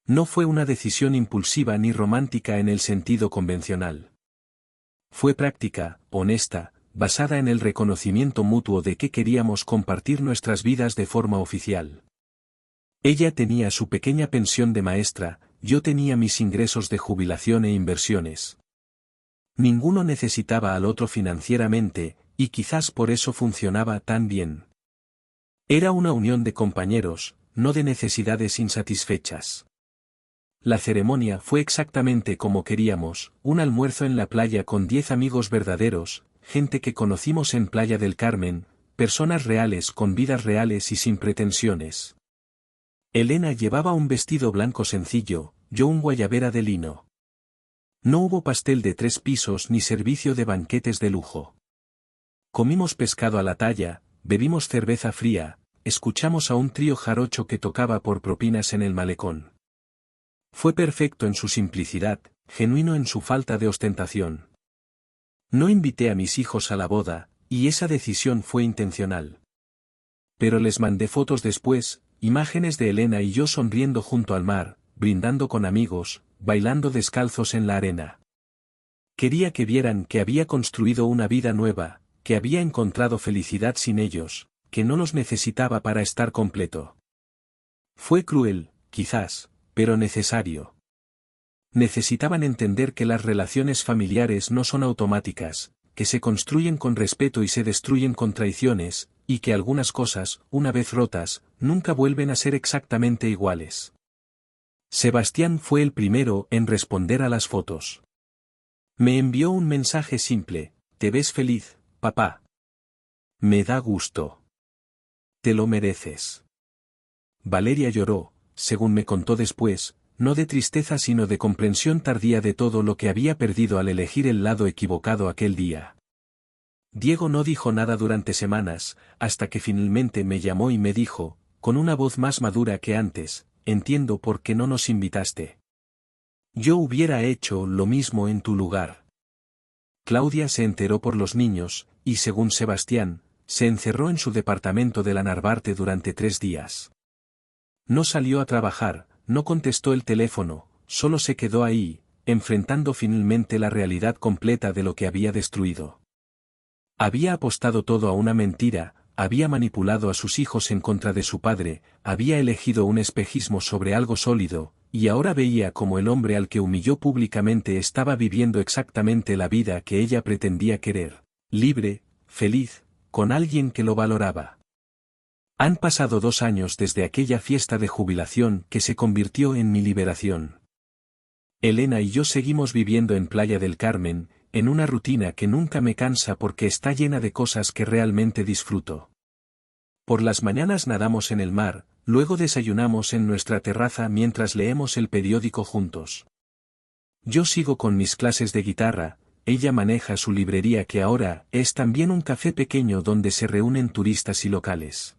No fue una decisión impulsiva ni romántica en el sentido convencional. Fue práctica, honesta, basada en el reconocimiento mutuo de que queríamos compartir nuestras vidas de forma oficial. Ella tenía su pequeña pensión de maestra, yo tenía mis ingresos de jubilación e inversiones. Ninguno necesitaba al otro financieramente, y quizás por eso funcionaba tan bien. Era una unión de compañeros, no de necesidades insatisfechas. La ceremonia fue exactamente como queríamos, un almuerzo en la playa con 10 amigos verdaderos, gente que conocimos en Playa del Carmen, personas reales con vidas reales y sin pretensiones. Elena llevaba un vestido blanco sencillo, yo un guayabera de lino. No hubo pastel de 3 pisos ni servicio de banquetes de lujo. Comimos pescado a la talla, bebimos cerveza fría, escuchamos a un trío jarocho que tocaba por propinas en el malecón. Fue perfecto en su simplicidad, genuino en su falta de ostentación. No invité a mis hijos a la boda, y esa decisión fue intencional. Pero les mandé fotos después, imágenes de Elena y yo sonriendo junto al mar, brindando con amigos, bailando descalzos en la arena. Quería que vieran que había construido una vida nueva, que había encontrado felicidad sin ellos, que no los necesitaba para estar completo. Fue cruel, quizás, pero necesario. Necesitaban entender que las relaciones familiares no son automáticas, que se construyen con respeto y se destruyen con traiciones, y que algunas cosas, una vez rotas, nunca vuelven a ser exactamente iguales. Sebastián fue el primero en responder a las fotos. Me envió un mensaje simple: «Te ves feliz, papá. Me da gusto. Te lo mereces». Valeria lloró, según me contó después, no de tristeza sino de comprensión tardía de todo lo que había perdido al elegir el lado equivocado aquel día. Diego no dijo nada durante semanas, hasta que finalmente me llamó y me dijo, con una voz más madura que antes: «Entiendo por qué no nos invitaste. Yo hubiera hecho lo mismo en tu lugar». Claudia se enteró por los niños, y según Sebastián, se encerró en su departamento de la Narvarte durante 3 días. No salió a trabajar, no contestó el teléfono, solo se quedó ahí, enfrentando finalmente la realidad completa de lo que había destruido. Había apostado todo a una mentira, había manipulado a sus hijos en contra de su padre, había elegido un espejismo sobre algo sólido, y ahora veía como el hombre al que humilló públicamente estaba viviendo exactamente la vida que ella pretendía querer, libre, feliz, con alguien que lo valoraba. Han pasado 2 años desde aquella fiesta de jubilación que se convirtió en mi liberación. Elena y yo seguimos viviendo en Playa del Carmen, en una rutina que nunca me cansa porque está llena de cosas que realmente disfruto. Por las mañanas nadamos en el mar, luego desayunamos en nuestra terraza mientras leemos el periódico juntos. Yo sigo con mis clases de guitarra, ella maneja su librería que ahora es también un café pequeño donde se reúnen turistas y locales.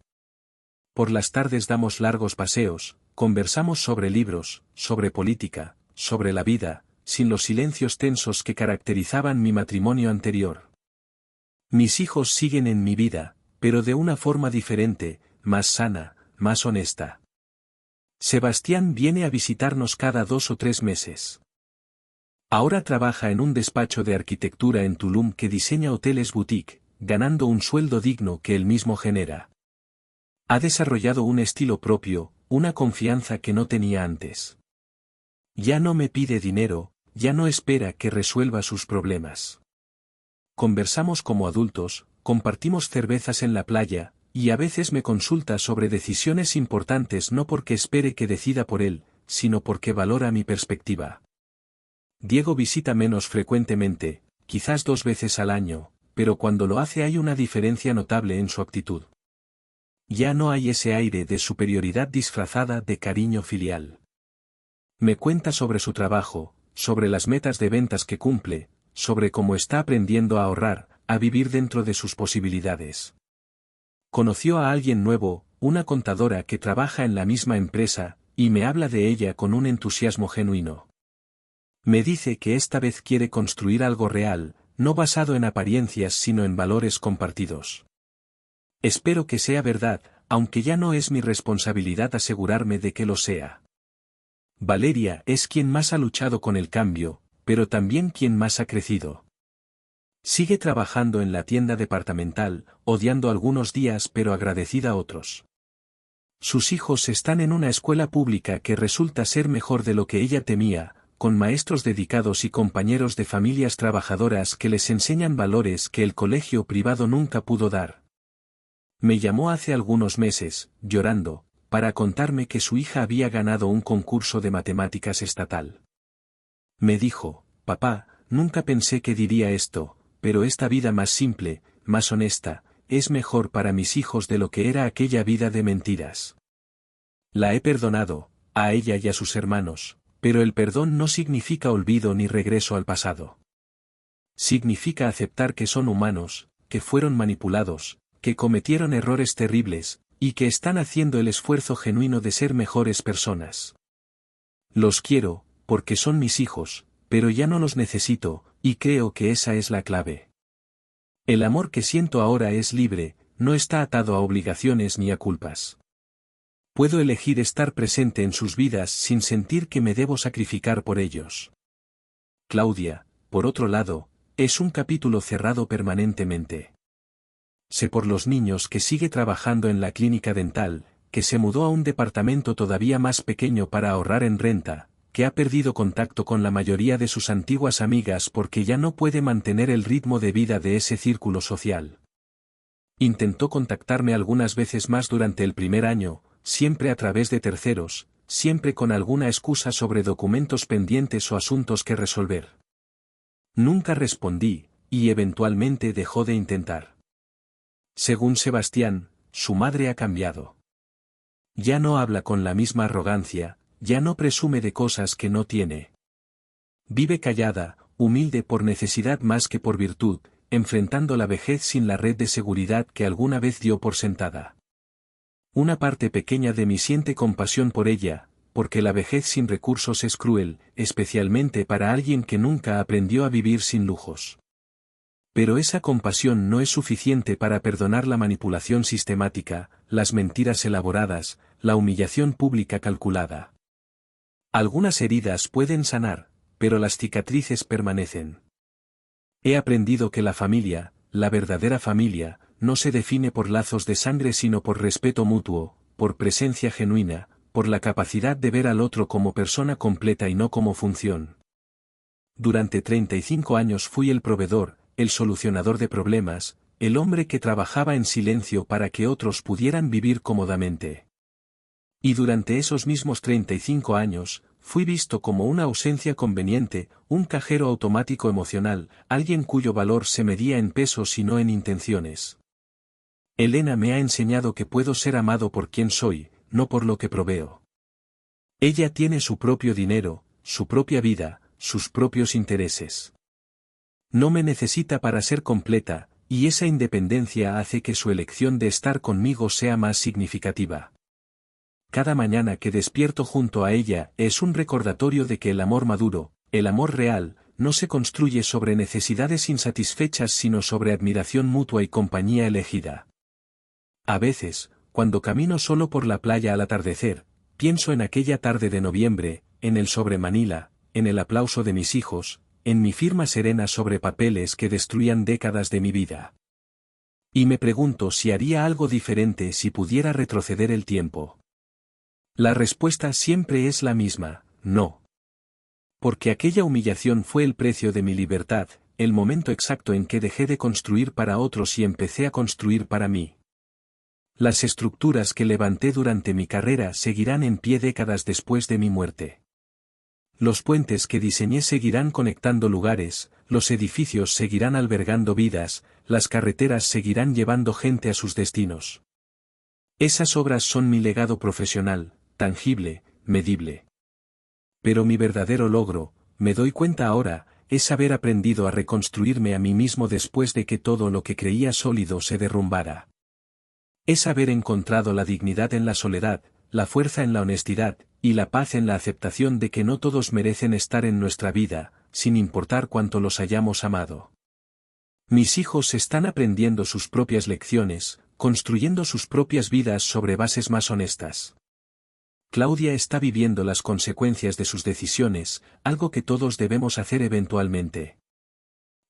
Por las tardes damos largos paseos, conversamos sobre libros, sobre política, sobre la vida, sin los silencios tensos que caracterizaban mi matrimonio anterior. Mis hijos siguen en mi vida, pero de una forma diferente, más sana, más honesta. Sebastián viene a visitarnos cada 2 o 3 meses. Ahora trabaja en un despacho de arquitectura en Tulum que diseña hoteles boutique, ganando un sueldo digno que él mismo genera. Ha desarrollado un estilo propio, una confianza que no tenía antes. Ya no me pide dinero, ya no espera que resuelva sus problemas. Conversamos como adultos, compartimos cervezas en la playa, y a veces me consulta sobre decisiones importantes no porque espere que decida por él, sino porque valora mi perspectiva. Diego visita menos frecuentemente, quizás 2 veces al año, pero cuando lo hace hay una diferencia notable en su actitud. Ya no hay ese aire de superioridad disfrazada de cariño filial. Me cuenta sobre su trabajo, sobre las metas de ventas que cumple, sobre cómo está aprendiendo a ahorrar, a vivir dentro de sus posibilidades. Conoció a alguien nuevo, una contadora que trabaja en la misma empresa, y me habla de ella con un entusiasmo genuino. Me dice que esta vez quiere construir algo real, no basado en apariencias sino en valores compartidos. Espero que sea verdad, aunque ya no es mi responsabilidad asegurarme de que lo sea. Valeria es quien más ha luchado con el cambio, pero también quien más ha crecido. Sigue trabajando en la tienda departamental, odiando algunos días pero agradecida otros. Sus hijos están en una escuela pública que resulta ser mejor de lo que ella temía, con maestros dedicados y compañeros de familias trabajadoras que les enseñan valores que el colegio privado nunca pudo dar. Me llamó hace algunos meses, llorando, para contarme que su hija había ganado un concurso de matemáticas estatal. Me dijo, papá, nunca pensé que diría esto, pero esta vida más simple, más honesta, es mejor para mis hijos de lo que era aquella vida de mentiras. La he perdonado, a ella y a sus hermanos, pero el perdón no significa olvido ni regreso al pasado. Significa aceptar que son humanos, que fueron manipulados, que cometieron errores terribles, y que están haciendo el esfuerzo genuino de ser mejores personas. Los quiero, porque son mis hijos, pero ya no los necesito, y creo que esa es la clave. El amor que siento ahora es libre, no está atado a obligaciones ni a culpas. Puedo elegir estar presente en sus vidas sin sentir que me debo sacrificar por ellos. Claudia, por otro lado, es un capítulo cerrado permanentemente. Sé por los niños que sigue trabajando en la clínica dental, que se mudó a un departamento todavía más pequeño para ahorrar en renta, que ha perdido contacto con la mayoría de sus antiguas amigas porque ya no puede mantener el ritmo de vida de ese círculo social. Intentó contactarme algunas veces más durante el primer año, siempre a través de terceros, siempre con alguna excusa sobre documentos pendientes o asuntos que resolver. Nunca respondí, y eventualmente dejó de intentar. Según Sebastián, su madre ha cambiado. Ya no habla con la misma arrogancia, ya no presume de cosas que no tiene. Vive callada, humilde por necesidad más que por virtud, enfrentando la vejez sin la red de seguridad que alguna vez dio por sentada. Una parte pequeña de mí siente compasión por ella, porque la vejez sin recursos es cruel, especialmente para alguien que nunca aprendió a vivir sin lujos. Pero esa compasión no es suficiente para perdonar la manipulación sistemática, las mentiras elaboradas, la humillación pública calculada. Algunas heridas pueden sanar, pero las cicatrices permanecen. He aprendido que la familia, la verdadera familia, no se define por lazos de sangre sino por respeto mutuo, por presencia genuina, por la capacidad de ver al otro como persona completa y no como función. Durante 35 años fui el proveedor, el solucionador de problemas, el hombre que trabajaba en silencio para que otros pudieran vivir cómodamente. Y durante esos mismos 35 años, fui visto como una ausencia conveniente, un cajero automático emocional, alguien cuyo valor se medía en pesos y no en intenciones. Elena me ha enseñado que puedo ser amado por quien soy, no por lo que proveo. Ella tiene su propio dinero, su propia vida, sus propios intereses. No me necesita para ser completa, y esa independencia hace que su elección de estar conmigo sea más significativa. Cada mañana que despierto junto a ella es un recordatorio de que el amor maduro, el amor real, no se construye sobre necesidades insatisfechas sino sobre admiración mutua y compañía elegida. A veces, cuando camino solo por la playa al atardecer, pienso en aquella tarde de noviembre, en el sobre Manila, en el aplauso de mis hijos, en mi firma serena sobre papeles que destruían décadas de mi vida. Y me pregunto si haría algo diferente si pudiera retroceder el tiempo. La respuesta siempre es la misma, no. Porque aquella humillación fue el precio de mi libertad, el momento exacto en que dejé de construir para otros y empecé a construir para mí. Las estructuras que levanté durante mi carrera seguirán en pie décadas después de mi muerte. Los puentes que diseñé seguirán conectando lugares, los edificios seguirán albergando vidas, las carreteras seguirán llevando gente a sus destinos. Esas obras son mi legado profesional, tangible, medible. Pero mi verdadero logro, me doy cuenta ahora, es haber aprendido a reconstruirme a mí mismo después de que todo lo que creía sólido se derrumbara. Es haber encontrado la dignidad en la soledad, la fuerza en la honestidad, y la paz en la aceptación de que no todos merecen estar en nuestra vida, sin importar cuánto los hayamos amado. Mis hijos están aprendiendo sus propias lecciones, construyendo sus propias vidas sobre bases más honestas. Claudia está viviendo las consecuencias de sus decisiones, algo que todos debemos hacer eventualmente.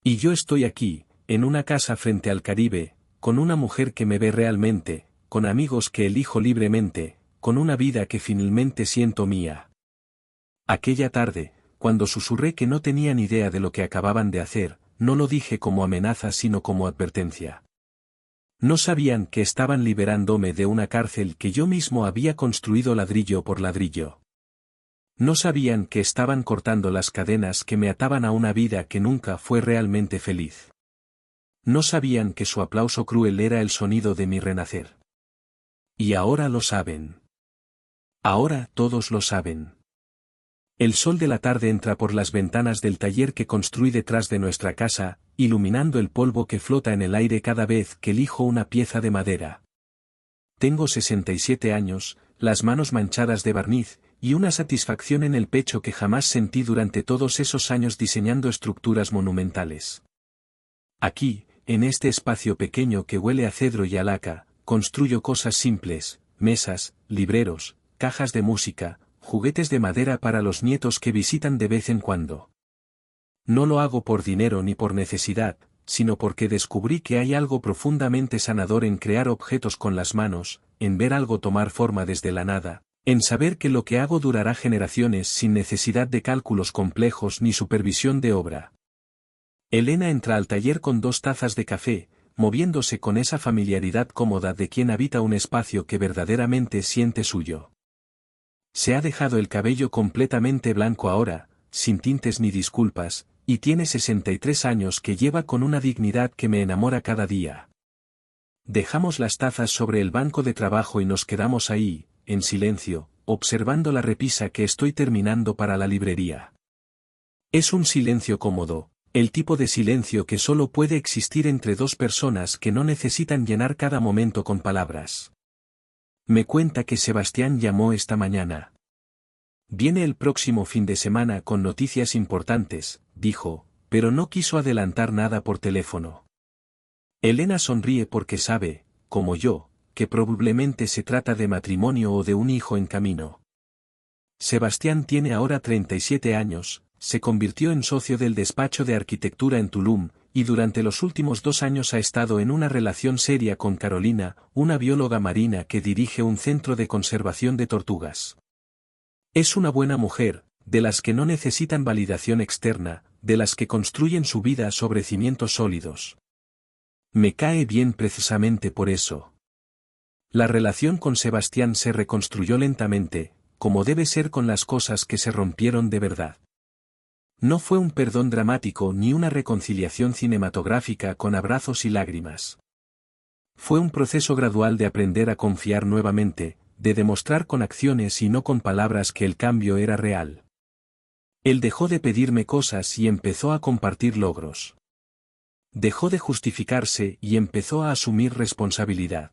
Y yo estoy aquí, en una casa frente al Caribe, con una mujer que me ve realmente, con amigos que elijo libremente, con una vida que finalmente siento mía. Aquella tarde, cuando susurré que no tenían idea de lo que acababan de hacer, no lo dije como amenaza sino como advertencia. No sabían que estaban liberándome de una cárcel que yo mismo había construido ladrillo por ladrillo. No sabían que estaban cortando las cadenas que me ataban a una vida que nunca fue realmente feliz. No sabían que su aplauso cruel era el sonido de mi renacer. Y ahora lo saben. Ahora todos lo saben. El sol de la tarde entra por las ventanas del taller que construí detrás de nuestra casa, iluminando el polvo que flota en el aire cada vez que lijo una pieza de madera. Tengo 67 años, las manos manchadas de barniz, y una satisfacción en el pecho que jamás sentí durante todos esos años diseñando estructuras monumentales. Aquí, en este espacio pequeño que huele a cedro y a laca, construyo cosas simples, mesas, libreros, cajas de música, juguetes de madera para los nietos que visitan de vez en cuando. No lo hago por dinero ni por necesidad, sino porque descubrí que hay algo profundamente sanador en crear objetos con las manos, en ver algo tomar forma desde la nada, en saber que lo que hago durará generaciones sin necesidad de cálculos complejos ni supervisión de obra. Elena entra al taller con 2 tazas de café, moviéndose con esa familiaridad cómoda de quien habita un espacio que verdaderamente siente suyo. Se ha dejado el cabello completamente blanco ahora, sin tintes ni disculpas, y tiene 63 años que lleva con una dignidad que me enamora cada día. Dejamos las tazas sobre el banco de trabajo y nos quedamos ahí, en silencio, observando la repisa que estoy terminando para la librería. Es un silencio cómodo, el tipo de silencio que solo puede existir entre 2 personas que no necesitan llenar cada momento con palabras. Me cuenta que Sebastián llamó esta mañana. Viene el próximo fin de semana con noticias importantes, dijo, pero no quiso adelantar nada por teléfono. Elena sonríe porque sabe, como yo, que probablemente se trata de matrimonio o de un hijo en camino. Sebastián tiene ahora 37 años, se convirtió en socio del despacho de arquitectura en Tulum, y durante los últimos 2 años ha estado en una relación seria con Carolina, una bióloga marina que dirige un centro de conservación de tortugas. Es una buena mujer, de las que no necesitan validación externa, de las que construyen su vida sobre cimientos sólidos. Me cae bien precisamente por eso. La relación con Sebastián se reconstruyó lentamente, como debe ser con las cosas que se rompieron de verdad. No fue un perdón dramático ni una reconciliación cinematográfica con abrazos y lágrimas. Fue un proceso gradual de aprender a confiar nuevamente, de demostrar con acciones y no con palabras que el cambio era real. Él dejó de pedirme cosas y empezó a compartir logros. Dejó de justificarse y empezó a asumir responsabilidad.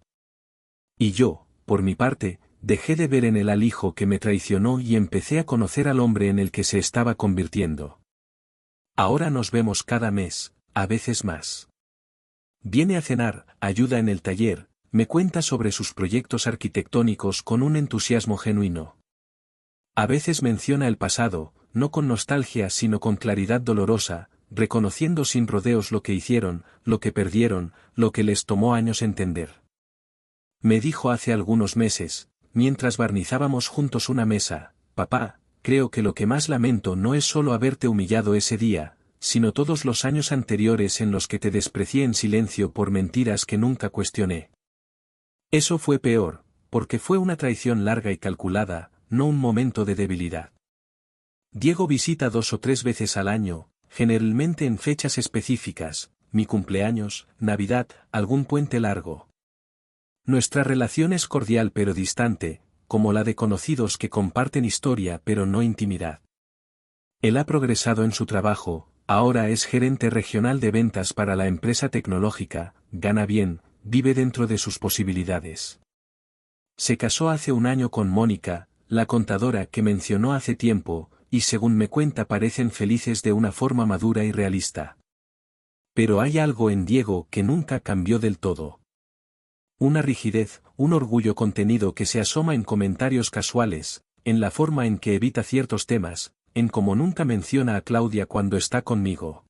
Y yo, por mi parte, dejé de ver en él al hijo que me traicionó y empecé a conocer al hombre en el que se estaba convirtiendo. Ahora nos vemos cada mes, a veces más. Viene a cenar, ayuda en el taller, me cuenta sobre sus proyectos arquitectónicos con un entusiasmo genuino. A veces menciona el pasado, no con nostalgia sino con claridad dolorosa, reconociendo sin rodeos lo que hicieron, lo que perdieron, lo que les tomó años entender. Me dijo hace algunos meses, mientras barnizábamos juntos una mesa, papá, creo que lo que más lamento no es solo haberte humillado ese día, sino todos los años anteriores en los que te desprecié en silencio por mentiras que nunca cuestioné. Eso fue peor, porque fue una traición larga y calculada, no un momento de debilidad. Diego visita 2 o 3 veces al año, generalmente en fechas específicas, mi cumpleaños, Navidad, algún puente largo. Nuestra relación es cordial pero distante, como la de conocidos que comparten historia pero no intimidad. Él ha progresado en su trabajo, ahora es gerente regional de ventas para la empresa tecnológica, gana bien, vive dentro de sus posibilidades. Se casó hace un año con Mónica, la contadora que mencionó hace tiempo, y según me cuenta parecen felices de una forma madura y realista. Pero hay algo en Diego que nunca cambió del todo. Una rigidez, un orgullo contenido que se asoma en comentarios casuales, en la forma en que evita ciertos temas, en cómo nunca menciona a Claudia cuando está conmigo.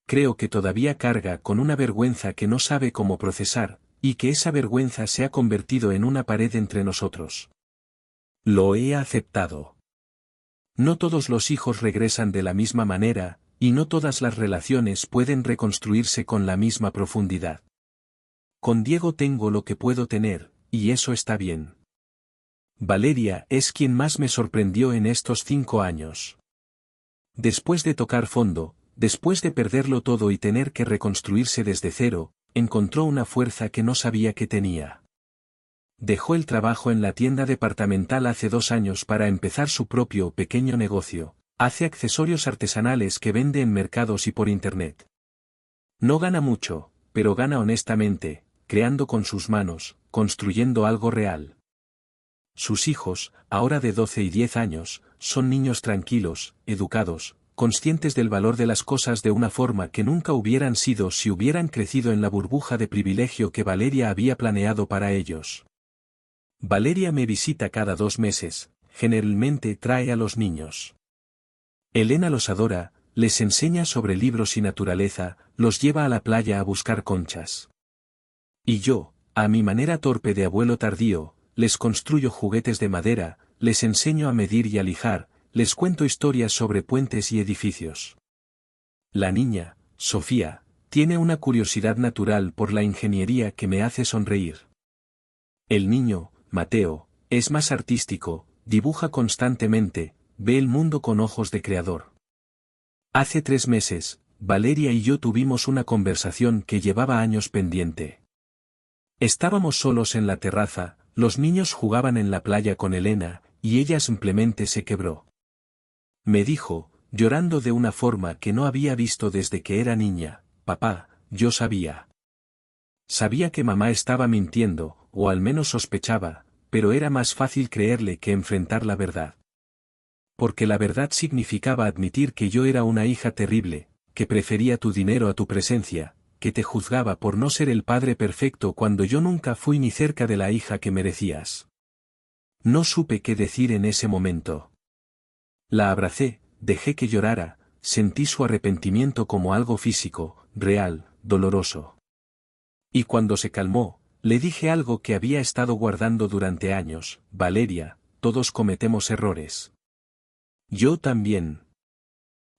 Creo que todavía carga con una vergüenza que no sabe cómo procesar, y que esa vergüenza se ha convertido en una pared entre nosotros. Lo he aceptado. No todos los hijos regresan de la misma manera, y no todas las relaciones pueden reconstruirse con la misma profundidad. Con Diego tengo lo que puedo tener, y eso está bien. Valeria es quien más me sorprendió en estos 5 años. Después de tocar fondo, después de perderlo todo y tener que reconstruirse desde cero, encontró una fuerza que no sabía que tenía. Dejó el trabajo en la tienda departamental hace 2 años para empezar su propio pequeño negocio. Hace accesorios artesanales que vende en mercados y por internet. No gana mucho, pero gana honestamente, creando con sus manos, construyendo algo real. Sus hijos, ahora de 12 y 10 años, son niños tranquilos, educados, conscientes del valor de las cosas de una forma que nunca hubieran sido si hubieran crecido en la burbuja de privilegio que Valeria había planeado para ellos. Valeria me visita cada 2 meses, generalmente trae a los niños. Elena los adora, les enseña sobre libros y naturaleza, los lleva a la playa a buscar conchas. Y yo, a mi manera torpe de abuelo tardío, les construyo juguetes de madera, les enseño a medir y a lijar, les cuento historias sobre puentes y edificios. La niña, Sofía, tiene una curiosidad natural por la ingeniería que me hace sonreír. El niño, Mateo, es más artístico, dibuja constantemente, ve el mundo con ojos de creador. Hace 3 meses, Valeria y yo tuvimos una conversación que llevaba años pendiente. Estábamos solos en la terraza, los niños jugaban en la playa con Elena, y ella simplemente se quebró. Me dijo, llorando de una forma que no había visto desde que era niña, papá, yo sabía. Sabía que mamá estaba mintiendo, o al menos sospechaba, pero era más fácil creerle que enfrentar la verdad. Porque la verdad significaba admitir que yo era una hija terrible, que prefería tu dinero a tu presencia, que te juzgaba por no ser el padre perfecto cuando yo nunca fui ni cerca de la hija que merecías. No supe qué decir en ese momento. La abracé, dejé que llorara, sentí su arrepentimiento como algo físico, real, doloroso. Y cuando se calmó, le dije algo que había estado guardando durante años, Valeria, todos cometemos errores. Yo también.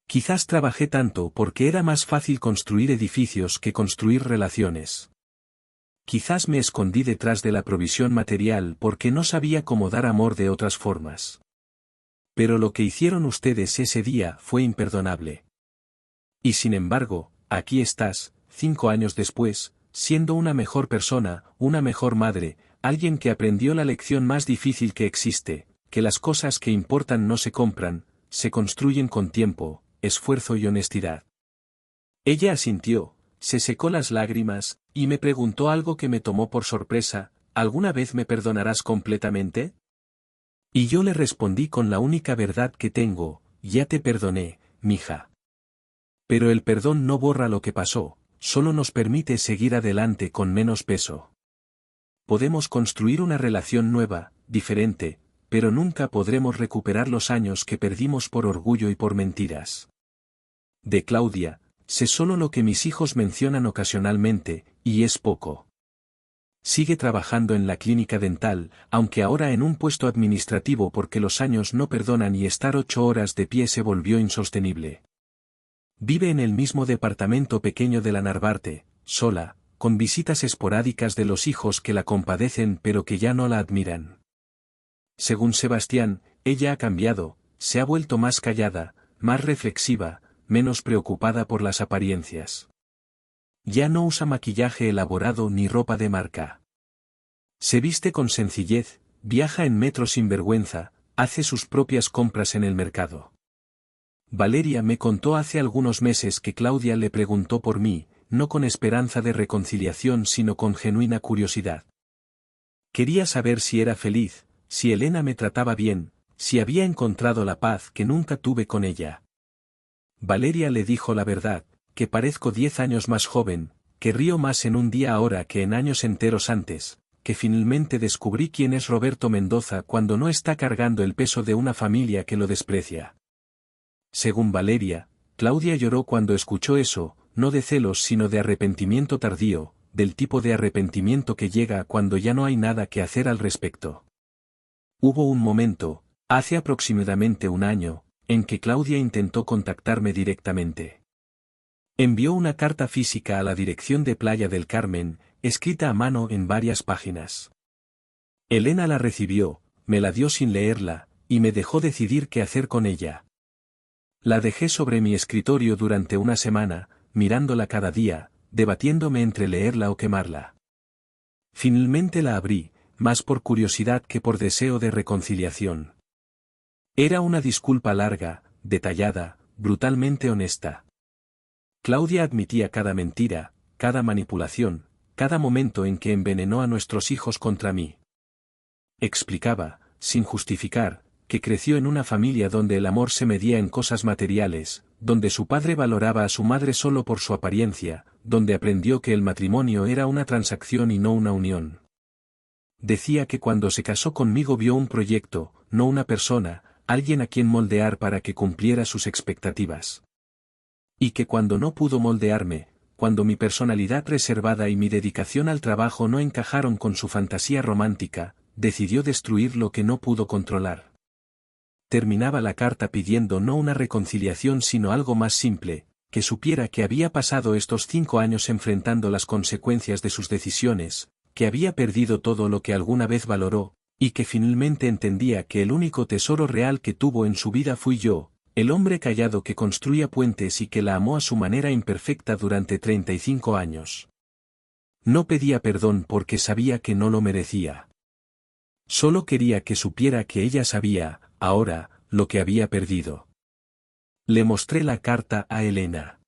Quizás trabajé tanto porque era más fácil construir edificios que construir relaciones. Quizás me escondí detrás de la provisión material porque no sabía cómo dar amor de otras formas. Pero lo que hicieron ustedes ese día fue imperdonable. Y sin embargo, aquí estás, 5 años después, siendo una mejor persona, una mejor madre, alguien que aprendió la lección más difícil que existe, que las cosas que importan no se compran, se construyen con tiempo, esfuerzo y honestidad. Ella asintió, se secó las lágrimas, y me preguntó algo que me tomó por sorpresa, ¿alguna vez me perdonarás completamente? Y yo le respondí con la única verdad que tengo, ya te perdoné, mija. Pero el perdón no borra lo que pasó, solo nos permite seguir adelante con menos peso. Podemos construir una relación nueva, diferente, pero nunca podremos recuperar los años que perdimos por orgullo y por mentiras. De Claudia, sé solo lo que mis hijos mencionan ocasionalmente, y es poco. Sigue trabajando en la clínica dental, aunque ahora en un puesto administrativo porque los años no perdonan y estar 8 horas de pie se volvió insostenible. Vive en el mismo departamento pequeño de la Narvarte, sola, con visitas esporádicas de los hijos que la compadecen pero que ya no la admiran. Según Sebastián, ella ha cambiado, se ha vuelto más callada, más reflexiva, menos preocupada por las apariencias. Ya no usa maquillaje elaborado ni ropa de marca. Se viste con sencillez, viaja en metro sin vergüenza, hace sus propias compras en el mercado. Valeria me contó hace algunos meses que Claudia le preguntó por mí, no con esperanza de reconciliación sino con genuina curiosidad. Quería saber si era feliz, si Elena me trataba bien, si había encontrado la paz que nunca tuve con ella. Valeria le dijo la verdad, que parezco 10 años más joven, que río más en un día ahora que en años enteros antes, que finalmente descubrí quién es Roberto Mendoza cuando no está cargando el peso de una familia que lo desprecia. Según Valeria, Claudia lloró cuando escuchó eso, no de celos sino de arrepentimiento tardío, del tipo de arrepentimiento que llega cuando ya no hay nada que hacer al respecto. Hubo un momento, hace aproximadamente un año, en que Claudia intentó contactarme directamente. Envió una carta física a la dirección de Playa del Carmen, escrita a mano en varias páginas. Elena la recibió, me la dio sin leerla, y me dejó decidir qué hacer con ella. La dejé sobre mi escritorio durante una semana, mirándola cada día, debatiéndome entre leerla o quemarla. Finalmente la abrí, más por curiosidad que por deseo de reconciliación. Era una disculpa larga, detallada, brutalmente honesta. Claudia admitía cada mentira, cada manipulación, cada momento en que envenenó a nuestros hijos contra mí. Explicaba, sin justificar, que creció en una familia donde el amor se medía en cosas materiales, donde su padre valoraba a su madre solo por su apariencia, donde aprendió que el matrimonio era una transacción y no una unión. Decía que cuando se casó conmigo vio un proyecto, no una persona, alguien a quien moldear para que cumpliera sus expectativas. Y que cuando no pudo moldearme, cuando mi personalidad reservada y mi dedicación al trabajo no encajaron con su fantasía romántica, decidió destruir lo que no pudo controlar. Terminaba la carta pidiendo no una reconciliación sino algo más simple, que supiera que había pasado estos 5 años enfrentando las consecuencias de sus decisiones, que había perdido todo lo que alguna vez valoró, y que finalmente entendía que el único tesoro real que tuvo en su vida fui yo, el hombre callado que construía puentes y que la amó a su manera imperfecta durante 35 años. No pedía perdón porque sabía que no lo merecía. Solo quería que supiera que ella sabía, ahora, lo que había perdido. Le mostré la carta a Elena.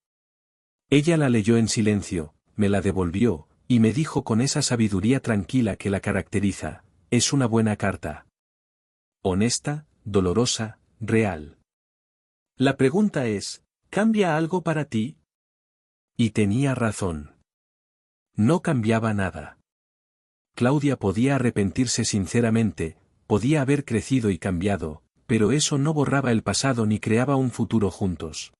Ella la leyó en silencio, me la devolvió, y me dijo con esa sabiduría tranquila que la caracteriza, es una buena carta. Honesta, dolorosa, real. La pregunta es, ¿cambia algo para ti? Y tenía razón. No cambiaba nada. Claudia podía arrepentirse sinceramente, podía haber crecido y cambiado, pero eso no borraba el pasado ni creaba un futuro juntos.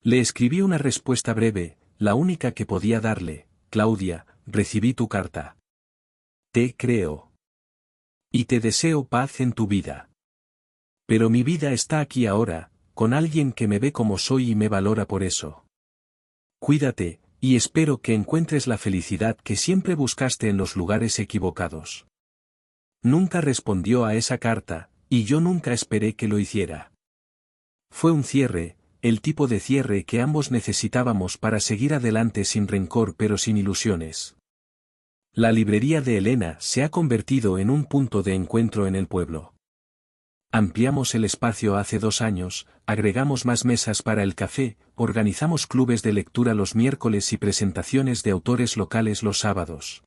Le escribí una respuesta breve, la única que podía darle, Claudia, recibí tu carta. Te creo. Y te deseo paz en tu vida. Pero mi vida está aquí ahora, con alguien que me ve como soy y me valora por eso. Cuídate, y espero que encuentres la felicidad que siempre buscaste en los lugares equivocados. Nunca respondió a esa carta, y yo nunca esperé que lo hiciera. Fue un cierre, el tipo de cierre que ambos necesitábamos para seguir adelante sin rencor pero sin ilusiones. La librería de Elena se ha convertido en un punto de encuentro en el pueblo. Ampliamos el espacio hace 2 años, agregamos más mesas para el café, organizamos clubes de lectura los miércoles y presentaciones de autores locales los sábados.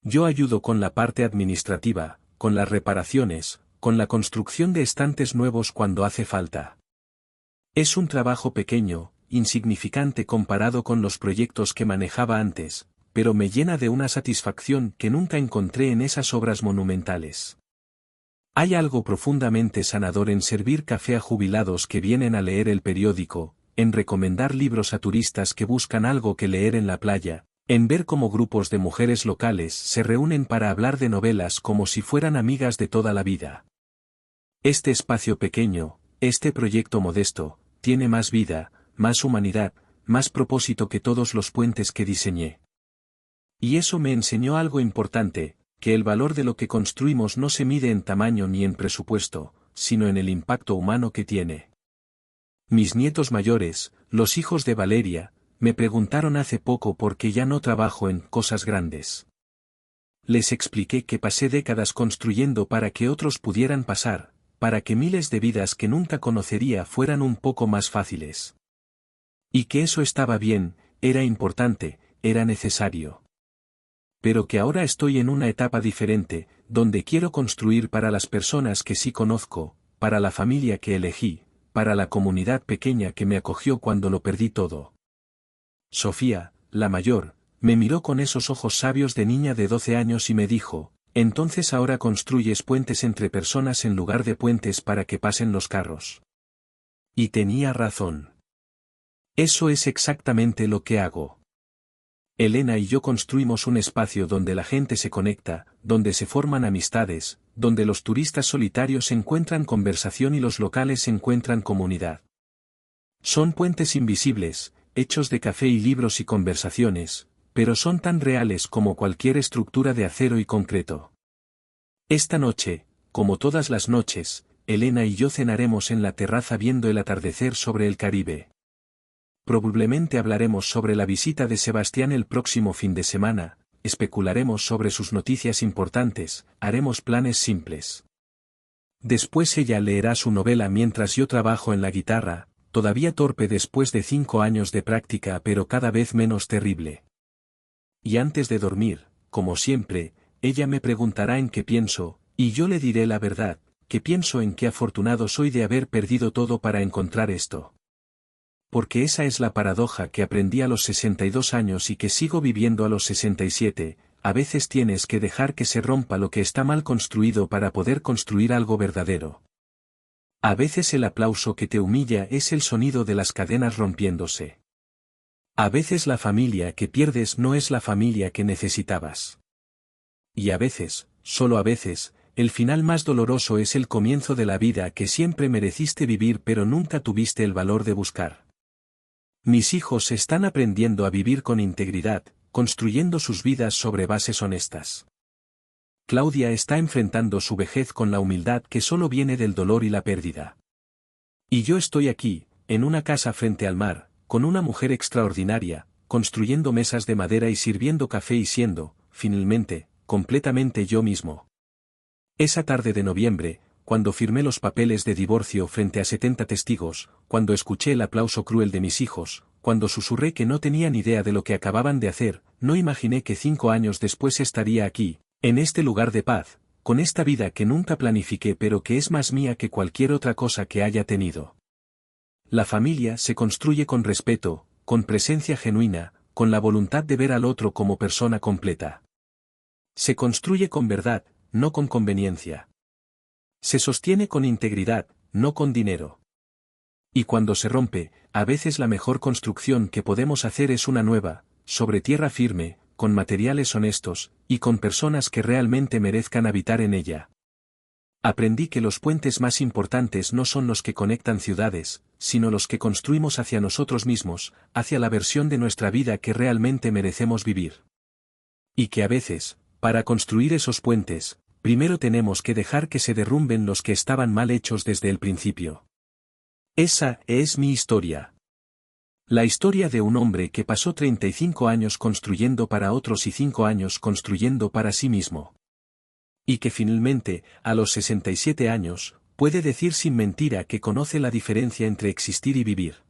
Yo ayudo con la parte administrativa, con las reparaciones, con la construcción de estantes nuevos cuando hace falta. Es un trabajo pequeño, insignificante comparado con los proyectos que manejaba antes, pero me llena de una satisfacción que nunca encontré en esas obras monumentales. Hay algo profundamente sanador en servir café a jubilados que vienen a leer el periódico, en recomendar libros a turistas que buscan algo que leer en la playa, en ver cómo grupos de mujeres locales se reúnen para hablar de novelas como si fueran amigas de toda la vida. Este espacio pequeño, este proyecto modesto, tiene más vida, más humanidad, más propósito que todos los puentes que diseñé. Y eso me enseñó algo importante, que el valor de lo que construimos no se mide en tamaño ni en presupuesto, sino en el impacto humano que tiene. Mis nietos mayores, los hijos de Valeria, me preguntaron hace poco por qué ya no trabajo en cosas grandes. Les expliqué que pasé décadas construyendo para que otros pudieran pasar, para que miles de vidas que nunca conocería fueran un poco más fáciles. Y que eso estaba bien, era importante, era necesario. Pero que ahora estoy en una etapa diferente, donde quiero construir para las personas que sí conozco, para la familia que elegí, para la comunidad pequeña que me acogió cuando lo perdí todo. Sofía, la mayor, me miró con esos ojos sabios de niña de 12 años y me dijo, entonces ahora construyes puentes entre personas en lugar de puentes para que pasen los carros. Y tenía razón. Eso es exactamente lo que hago. Elena y yo construimos un espacio donde la gente se conecta, donde se forman amistades, donde los turistas solitarios encuentran conversación y los locales encuentran comunidad. Son puentes invisibles, hechos de café y libros y conversaciones, pero son tan reales como cualquier estructura de acero y concreto. Esta noche, como todas las noches, Elena y yo cenaremos en la terraza viendo el atardecer sobre el Caribe. Probablemente hablaremos sobre la visita de Sebastián el próximo fin de semana, especularemos sobre sus noticias importantes, haremos planes simples. Después ella leerá su novela mientras yo trabajo en la guitarra, todavía torpe después de 5 años de práctica pero cada vez menos terrible. Y antes de dormir, como siempre, ella me preguntará en qué pienso, y yo le diré la verdad, que pienso en qué afortunado soy de haber perdido todo para encontrar esto. Porque esa es la paradoja que aprendí a los 62 años y que sigo viviendo a los 67, a veces tienes que dejar que se rompa lo que está mal construido para poder construir algo verdadero. A veces el aplauso que te humilla es el sonido de las cadenas rompiéndose. A veces la familia que pierdes no es la familia que necesitabas. Y a veces, solo a veces, el final más doloroso es el comienzo de la vida que siempre mereciste vivir pero nunca tuviste el valor de buscar. Mis hijos están aprendiendo a vivir con integridad, construyendo sus vidas sobre bases honestas. Claudia está enfrentando su vejez con la humildad que solo viene del dolor y la pérdida. Y yo estoy aquí, en una casa frente al mar, con una mujer extraordinaria, construyendo mesas de madera y sirviendo café y siendo, finalmente, completamente yo mismo. Esa tarde de noviembre, cuando firmé los papeles de divorcio frente a 70 testigos, cuando escuché el aplauso cruel de mis hijos, cuando susurré que no tenía ni idea de lo que acababan de hacer, no imaginé que 5 años después estaría aquí, en este lugar de paz, con esta vida que nunca planifiqué pero que es más mía que cualquier otra cosa que haya tenido. La familia se construye con respeto, con presencia genuina, con la voluntad de ver al otro como persona completa. Se construye con verdad, no con conveniencia. Se sostiene con integridad, no con dinero. Y cuando se rompe, a veces la mejor construcción que podemos hacer es una nueva, sobre tierra firme, con materiales honestos, y con personas que realmente merezcan habitar en ella. Aprendí que los puentes más importantes no son los que conectan ciudades, sino los que construimos hacia nosotros mismos, hacia la versión de nuestra vida que realmente merecemos vivir. Y que a veces, para construir esos puentes, primero tenemos que dejar que se derrumben los que estaban mal hechos desde el principio. Esa es mi historia. La historia de un hombre que pasó 35 años construyendo para otros y 5 años construyendo para sí mismo. Y que finalmente, a los 67 años, puede decir sin mentira que conoce la diferencia entre existir y vivir.